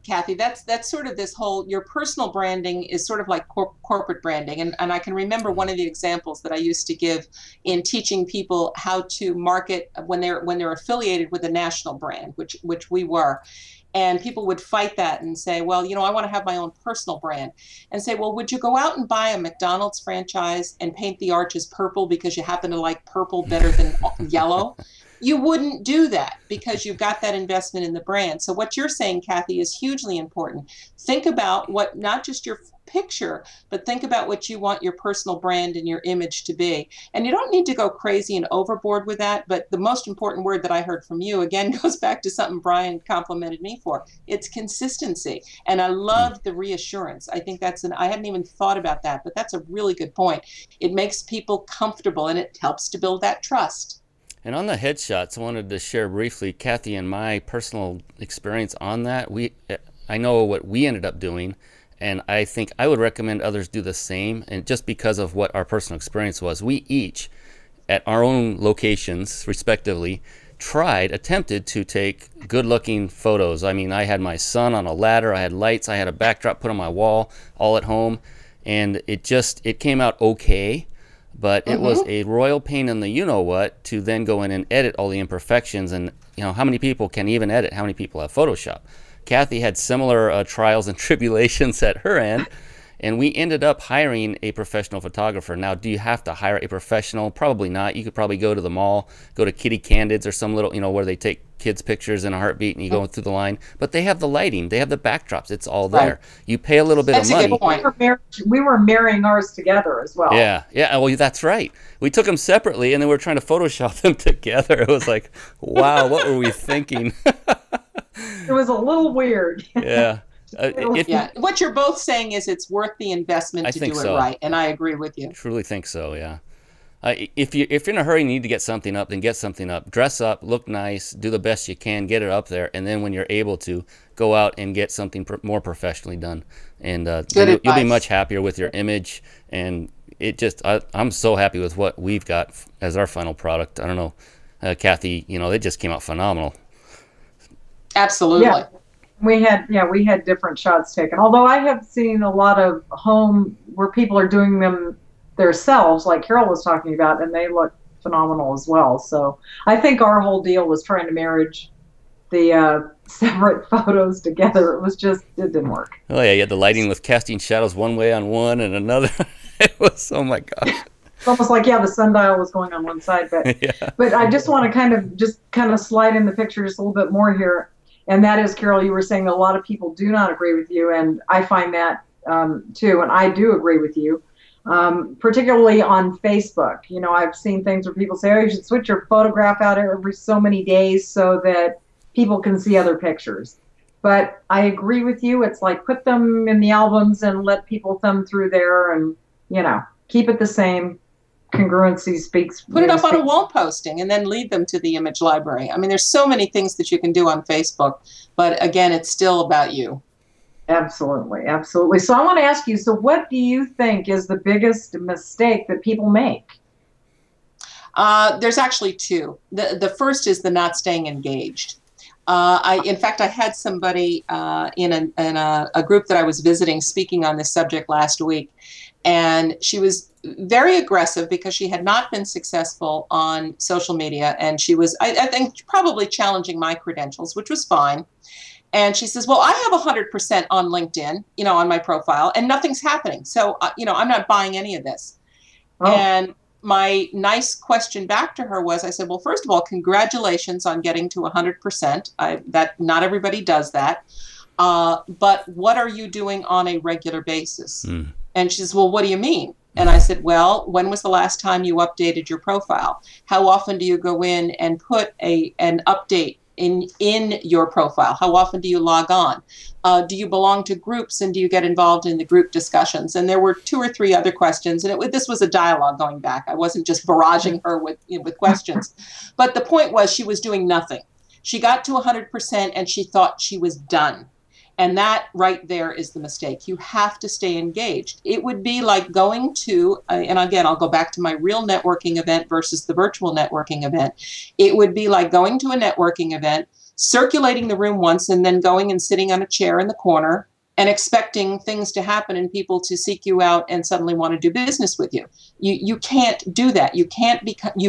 Speaker 3: Kathy. That's sort of this whole, your personal branding is sort of like corporate branding, and I can remember one of the examples that I used to give in teaching people how to market when they're affiliated with a national brand, which we were. And people would fight that and say, well, I want to have my own personal brand. And say, well, would you go out and buy a McDonald's franchise and paint the arches purple because you happen to like purple better than yellow? You wouldn't do that, because you've got that investment in the brand. So what you're saying, Kathy, is hugely important. Think about what, not just your picture, but think about what you want your personal brand and your image to be. And you don't need to go crazy and overboard with that. But the most important word that I heard from you, again, goes back to something Brian complimented me for. It's consistency. And I love the reassurance. I think I hadn't even thought about that, but that's a really good point. It makes people comfortable, and it helps to build that trust.
Speaker 2: And on the headshots, I wanted to share briefly, Kathy, and my personal experience on that. I know what we ended up doing, and I think I would recommend others do the same. And just because of what our personal experience was, we each, at our own locations, respectively, attempted to take good-looking photos. I mean, I had my son on a ladder, I had lights, I had a backdrop put on my wall, all at home, and it came out okay. But it was a royal pain in the you-know-what to then go in and edit all the imperfections. And, how many people can even edit? How many people have Photoshop? Kathy had similar trials and tribulations at her end. And we ended up hiring a professional photographer. Now, do you have to hire a professional? Probably not. You could probably go to the mall, go to Kitty Candids or some little, where they take kids' pictures in a heartbeat and you go through the line. But they have the lighting. They have the backdrops. It's all there. Right. You pay a little bit of money.
Speaker 3: That's a good point.
Speaker 1: We were marrying ours together as well.
Speaker 2: Yeah. Well, that's right. We took them separately, and then we were trying to Photoshop them together. It was like, wow, what were we thinking?
Speaker 1: It was a little weird.
Speaker 2: Yeah.
Speaker 3: What you're both saying is it's worth the investment to do it right, and I agree with you.
Speaker 2: I truly think so. Yeah. If you're in a hurry and need to get something up, then get something up. Dress up, look nice, do the best you can, get it up there, and then when you're able to, go out and get something more professionally done, and you'll be much happier with your image. And I'm so happy with what we've got as our final product. I don't know, Kathy, they just came out phenomenal.
Speaker 3: Absolutely.
Speaker 1: Yeah. We had different shots taken. Although I have seen a lot of home where people are doing them themselves, like Carol was talking about, and they look phenomenal as well. So I think our whole deal was trying to marriage the separate photos together. It didn't work.
Speaker 2: Oh yeah, you had the lighting with casting shadows one way on one and another. It was, oh my gosh.
Speaker 1: It's almost like, the sundial was going on one side, but but I just want to kind of slide in the picture just a little bit more here. And that is, Carol, you were saying that a lot of people do not agree with you, and I find that too, and I do agree with you, particularly on Facebook. I've seen things where people say, you should switch your photograph out every so many days so that people can see other pictures. But I agree with you. It's like, put them in the albums and let people thumb through there and, keep it the same. Congruency speaks.
Speaker 3: Put it up on a wall posting and then lead them to the image library. I mean, there's so many things that you can do on Facebook, but again, it's still about you.
Speaker 1: Absolutely. Absolutely. So I want to ask you, so what do you think is the biggest mistake that people make?
Speaker 3: There's actually two. The first is the not staying engaged. In fact, I had somebody in a group that I was visiting speaking on this subject last week, and she was very aggressive because she had not been successful on social media, and she was, I think, probably challenging my credentials, which was fine. And she says, well, I have 100% on LinkedIn, on my profile, and nothing's happening. So, I'm not buying any of this. Oh. And my nice question back to her was, I said, well, first of all, congratulations on getting to 100%. That not everybody does that. But what are you doing on a regular basis? Mm. And she says, well, what do you mean? And I said, well, when was the last time you updated your profile? How often do you go in and put an update in your profile? How often do you log on? Do you belong to groups, and do you get involved in the group discussions? And there were 2 or 3 other questions, and this was a dialogue going back. I wasn't just barraging her with questions. But the point was, she was doing nothing. She got to 100% and she thought she was done. And that right there is the mistake. You have to stay engaged. It would be like going to, and again, I'll go back to my real networking event versus the virtual networking event. It would be like going to a networking event, circulating the room once, and then going and sitting on a chair in the corner and expecting things to happen and people to seek you out and suddenly want to do business with you. You can't do that. You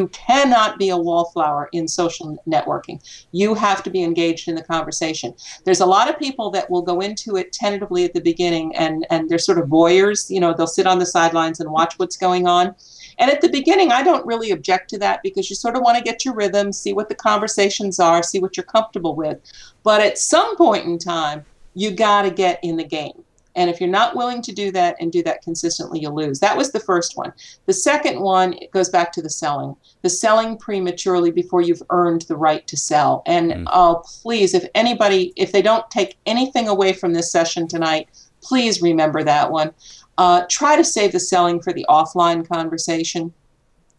Speaker 3: cannot be a wallflower in social networking. You have to be engaged in the conversation. There's a lot of people that will go into it tentatively at the beginning, and they're sort of voyeurs. They'll sit on the sidelines and watch what's going on. And at the beginning, I don't really object to that, because you sort of want to get your rhythm, see what the conversations are, see what you're comfortable with. But at some point in time, you got to get in the game. And if you're not willing to do that and do that consistently, you'll lose. That was the first one. The second one, it goes back to the selling prematurely before you've earned the right to sell. And please, if they don't take anything away from this session tonight, please remember that one. Try to save the selling for the offline conversation.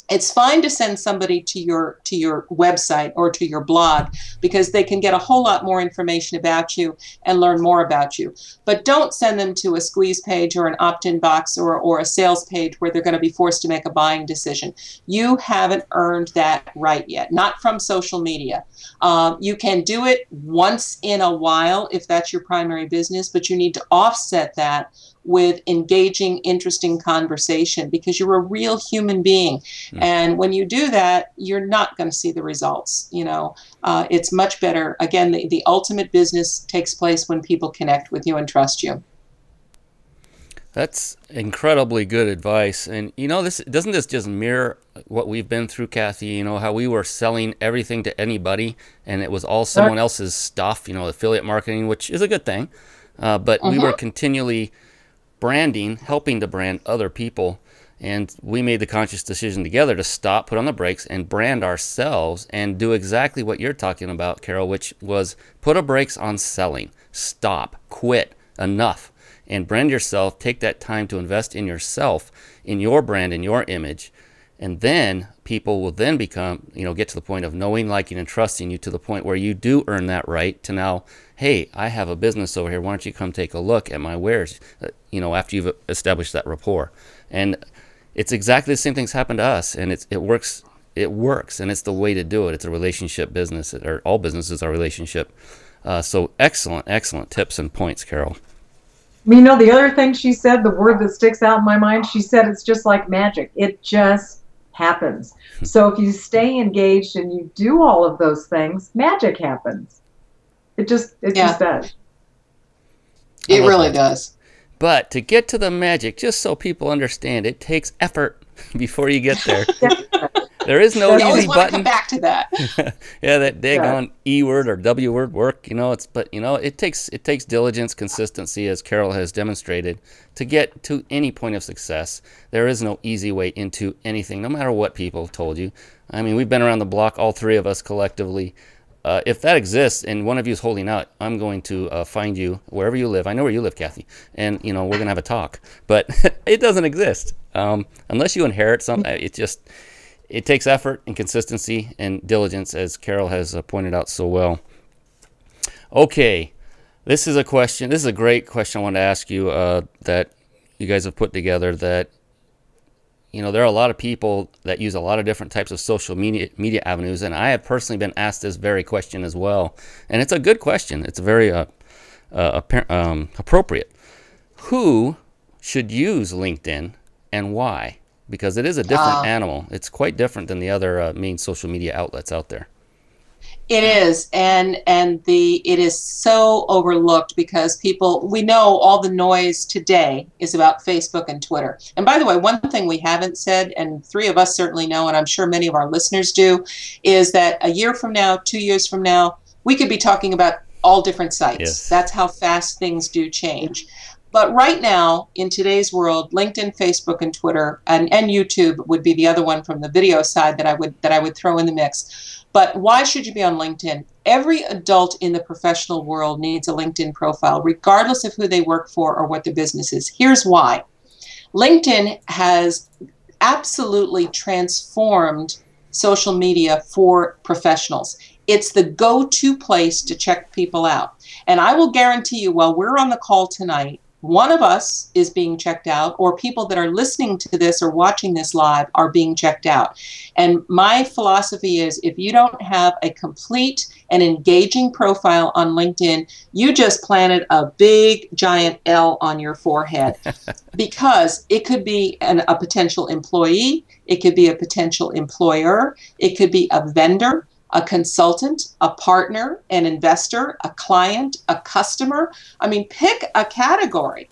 Speaker 3: It's fine to send somebody to your website or to your blog, because they can get a whole lot more information about you and learn more about you. But don't send them to a squeeze page or an opt-in box or a sales page where they're going to be forced to make a buying decision. You haven't earned that right yet, not from social media. You can do it once in a while if that's your primary business, but you need to offset that with engaging, interesting conversation, because you're a real human being. Mm. And when you do that, you're not going to see the results. It's much better. Again, the ultimate business takes place when people connect with you and trust you.
Speaker 2: That's incredibly good advice. And you know, this doesn't this just mirror what we've been through, Kathy? You know, how we were selling everything to anybody and it was all someone else's stuff, you know, affiliate marketing, which is a good thing. But we were continually branding, helping to brand other people. And we made the conscious decision together to stop, put on the brakes, and brand ourselves and do exactly what you're talking about, Carol, which was put a brakes on selling. Stop, quit, enough. And brand yourself, take that time to invest in yourself, in your brand, in your image. And then people will then become, you know, get to the point of knowing, liking, and trusting you to the point where you do earn that right to now, hey, I have a business over here. Why don't you come take a look at my wares, you know, after you've established that rapport. And it's exactly the same things happen to us. And it works. It works. And it's the way to do it. It's a relationship business, or all businesses are relationship. So excellent, excellent tips and points, Carol.
Speaker 1: You know, the other thing she said, the word that sticks out in my mind, she said it's just like magic. It just happens. So if you stay engaged and you do all of those things, magic happens. It just does.
Speaker 3: It really does.
Speaker 2: But to get to the magic, just so people understand, it takes effort before you get there. There is no easy button.
Speaker 3: Come back to that.
Speaker 2: Yeah, that daggone E word or W word work, you know, but you know, it takes diligence, consistency, as Carol has demonstrated, to get to any point of success. There is no easy way into anything, no matter what people have told you. I mean, we've been around the block, all three of us collectively. If that exists and one of you is holding out, I'm going to find you wherever you live. I know where you live, Kathy, and you know, we're gonna have a talk. But it doesn't exist unless you inherit something. It takes effort and consistency and diligence, as Carol has pointed out so well. Okay, this is a question. This is a great question I want to ask you that you guys have put together. That, you know, there are a lot of people that use a lot of different types of social media avenues, and I have personally been asked this very question as well. And it's a good question. It's very appropriate. Who should use LinkedIn and why? Because it is a different animal. It's quite different than the other main social media outlets out there.
Speaker 3: It is, and it is so overlooked because we know all the noise today is about Facebook and Twitter. And by the way, one thing we haven't said, and three of us certainly know, and I'm sure many of our listeners do, is that a year from now, 2 years from now, we could be talking about all different sites.
Speaker 2: Yes.
Speaker 3: That's how fast things do change. But right now, in today's world, LinkedIn, Facebook, and Twitter, and YouTube would be the other one from the video side that I would throw in the mix. But why should you be on LinkedIn? Every adult in the professional world needs a LinkedIn profile, regardless of who they work for or what their business is. Here's why. LinkedIn has absolutely transformed social media for professionals. It's the go-to place to check people out. And I will guarantee you, while we're on the call tonight, one of us is being checked out, or people that are listening to this or watching this live are being checked out. And my philosophy is, if you don't have a complete and engaging profile on LinkedIn, you just planted a big giant L on your forehead, because it could be a potential employee, it could be a potential employer, it could be a vendor, a consultant, a partner, an investor, a client, a customer. I mean, pick a category.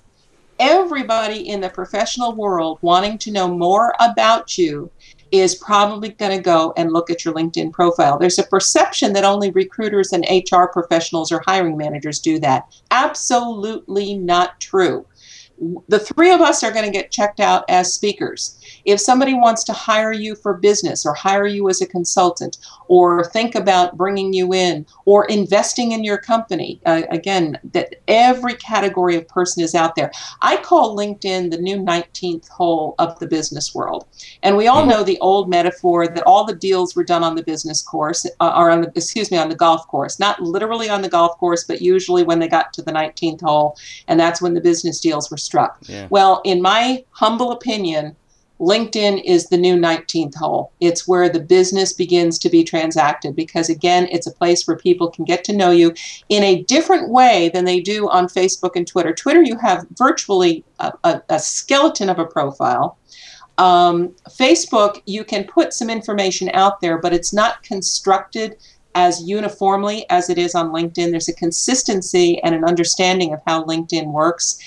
Speaker 3: Everybody in the professional world wanting to know more about you is probably going to go and look at your LinkedIn profile. There's a perception that only recruiters and HR professionals or hiring managers do that. Absolutely not true. The three of us are going to get checked out as speakers. If somebody wants to hire you for business, or hire you as a consultant, or think about bringing you in, or investing in your company, again, that every category of person is out there. I call LinkedIn the new 19th hole of the business world. And we all know the old metaphor that all the deals were done on the business course, or on the golf course. Not literally on the golf course, but usually when they got to the 19th hole, and that's when the business deals were struck.
Speaker 2: Yeah.
Speaker 3: Well, in my humble opinion, LinkedIn is the new 19th hole. It's where the business begins to be transacted, because again, it's a place where people can get to know you in a different way than they do on Facebook and Twitter. Twitter, you have virtually a skeleton of a profile. Facebook, you can put some information out there, but it's not constructed as uniformly as it is on LinkedIn. There's a consistency and an understanding of how LinkedIn works.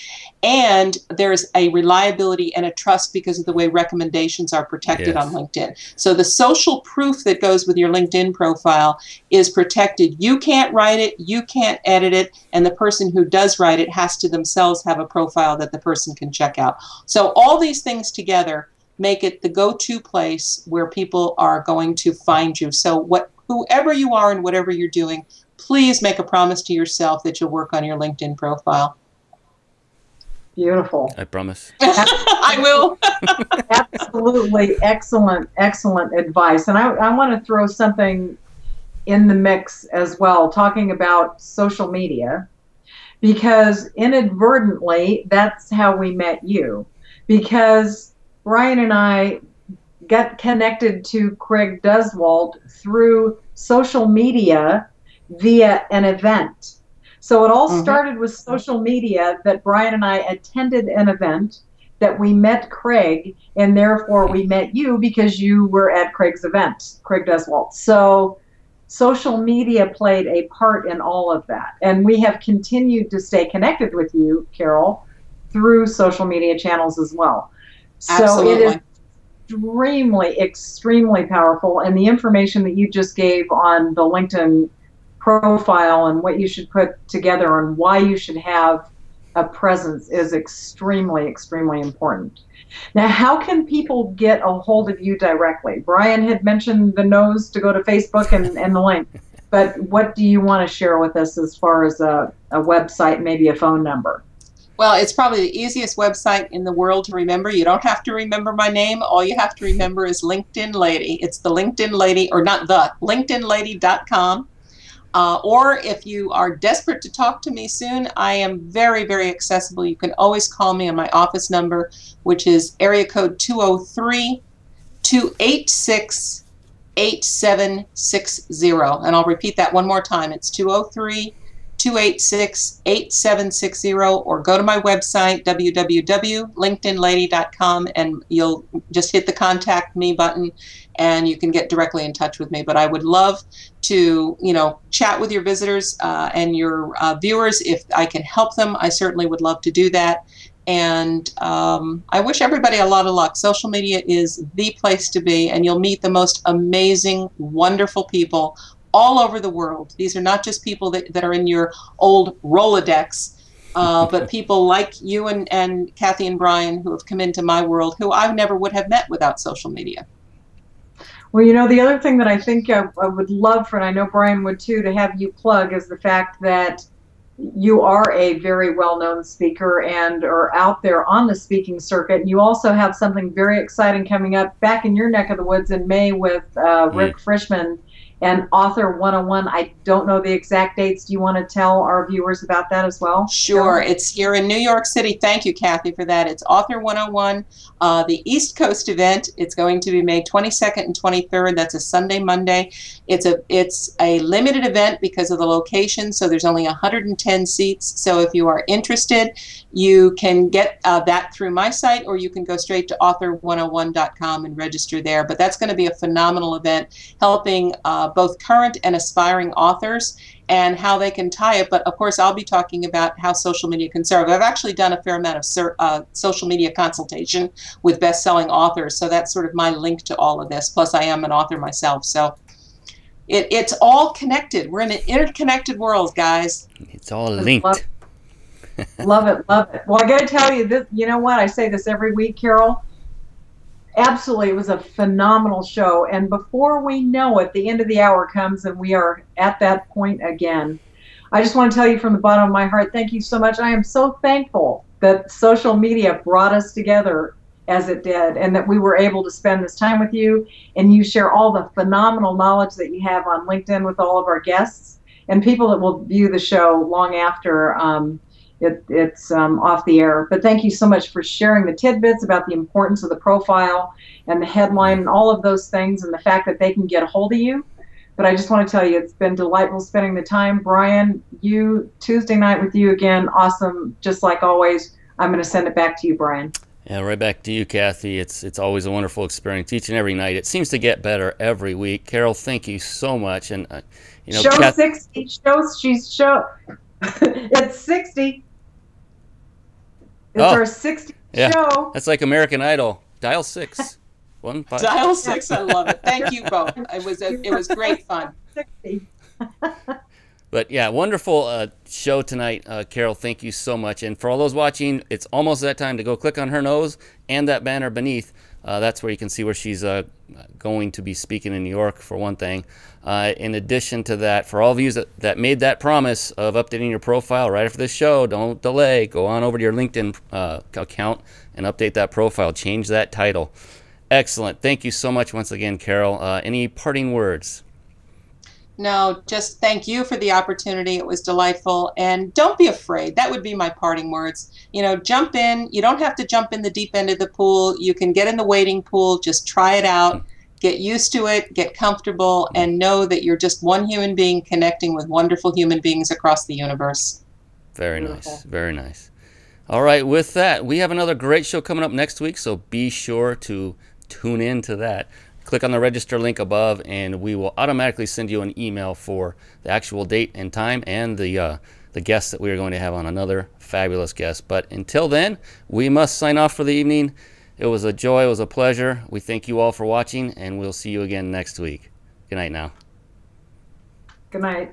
Speaker 3: And there's a reliability and a trust because of the way recommendations are protected on LinkedIn. So the social proof that goes with your LinkedIn profile is protected. You can't write it, you can't edit it, and the person who does write it has to themselves have a profile that the person can check out. So all these things together make it the go-to place where people are going to find you. So whoever you are and whatever you're doing, please make a promise to yourself that you'll work on your LinkedIn profile.
Speaker 1: Beautiful.
Speaker 2: I promise.
Speaker 3: I will.
Speaker 1: Absolutely excellent, excellent advice. And I want to throw something in the mix as well, talking about social media, because inadvertently, that's how we met you. Because Brian and I got connected to Craig Duswalt through social media via an event. So it all started with social media, that Brian and I attended an event, that we met Craig, and therefore we met you because you were at Craig's event, Craig Duswalt. So social media played a part in all of that. And we have continued to stay connected with you, Carol, through social media channels as well.
Speaker 3: Absolutely.
Speaker 1: So it is extremely, extremely powerful. And the information that you just gave on the LinkedIn profile and what you should put together and why you should have a presence is extremely, extremely important. Now, how can people get a hold of you directly? Brian had mentioned the nose to go to Facebook and the link, but what do you want to share with us as far as a website, maybe a phone number?
Speaker 3: Well, it's probably the easiest website in the world to remember. You don't have to remember my name. All you have to remember is LinkedIn Lady. It's the LinkedIn Lady, or not the, LinkedInLady.com. Or if you are desperate to talk to me soon, I am very, very accessible. You can always call me on my office number, which is area code 203-286-8760. And I'll repeat that one more time. It's 203-286-8760, or go to my website, www.linkedinlady.com, and you'll just hit the contact me button and you can get directly in touch with me. But I would love to, chat with your visitors and your viewers. If I can help them, I certainly would love to do that. And I wish everybody a lot of luck. Social media is the place to be, and you'll meet the most amazing, wonderful people all over the world. These are not just people that are in your old Rolodex, but people like you and Kathy and Brian, who have come into my world, who I never would have met without social media.
Speaker 1: Well, the other thing that I think I would love for, and I know Brian would too, to have you plug, is the fact that you are a very well-known speaker and are out there on the speaking circuit. You also have something very exciting coming up back in your neck of the woods in May with Rick Frischman and Author 101. I don't know the exact dates. Do you want to tell our viewers about that as well?
Speaker 3: Sure. It's here in New York City. Thank you, Kathy, for that. It's Author 101, the East Coast event. It's going to be May 22nd and 23rd. That's a Sunday, Monday. It's a limited event because of the location, so there's only 110 seats. So if you are interested, you can get that through my site, or you can go straight to author101.com and register there. But that's going to be a phenomenal event, helping both current and aspiring authors and how they can tie it. But of course, I'll be talking about how social media can serve. I've actually done a fair amount of social media consultation with best-selling authors, so that's sort of my link to all of this. Plus, I am an author myself, so it's all connected. We're in an interconnected world, guys.
Speaker 2: It's all linked.
Speaker 1: Love it, love it. Well, I got to tell you this. You know what? I say this every week, Carol. Absolutely, it was a phenomenal show. And before we know it, the end of the hour comes and we are at that point again. I just want to tell you from the bottom of my heart, thank you so much. I am so thankful that social media brought us together as it did, and that we were able to spend this time with you, and you share all the phenomenal knowledge that you have on LinkedIn with all of our guests and people that will view the show long after it's off the air. But thank you so much for sharing the tidbits about the importance of the profile and the headline and all of those things, and the fact that they can get a hold of you. But I just want to tell you, it's been delightful spending the time. Brian, Tuesday night with you again, awesome, just like always. I'm going to send it back to you, Brian.
Speaker 2: Yeah, right back to you, Kathy. It's always a wonderful experience each and every night. It seems to get better every week. Carol, thank you so much. And You know,
Speaker 1: Show 60. Show. It's 60. It's our 60th show.
Speaker 2: That's like American Idol. Dial 6. 1 5.
Speaker 3: Dial 6. I love it. Thank you both. It was great fun.
Speaker 1: 60.
Speaker 2: But yeah, wonderful show tonight, Carol. Thank you so much. And for all those watching, it's almost that time to go click on her nose and that banner beneath. That's where you can see where she's going to be speaking in New York, for one thing. In addition to that, for all of you that made that promise of updating your profile right after this show, don't delay. Go on over to your LinkedIn account and update that profile. Change that title. Excellent. Thank you so much once again, Carol. Any parting words?
Speaker 3: No, just thank you for the opportunity. It was delightful. And don't be afraid. That would be my parting words. You know, jump in. You don't have to jump in the deep end of the pool. You can get in the wading pool. Just try it out. Get used to it. Get comfortable. And know that you're just one human being connecting with wonderful human beings across the universe.
Speaker 2: Very nice. Very nice. All right. With that, we have another great show coming up next week. So be sure to tune in to that. Click on the register link above, and we will automatically send you an email for the actual date and time and the guests that we are going to have on. Another fabulous guest. But until then, we must sign off for the evening. It was a joy. It was a pleasure. We thank you all for watching, and we'll see you again next week. Good night now.
Speaker 1: Good night.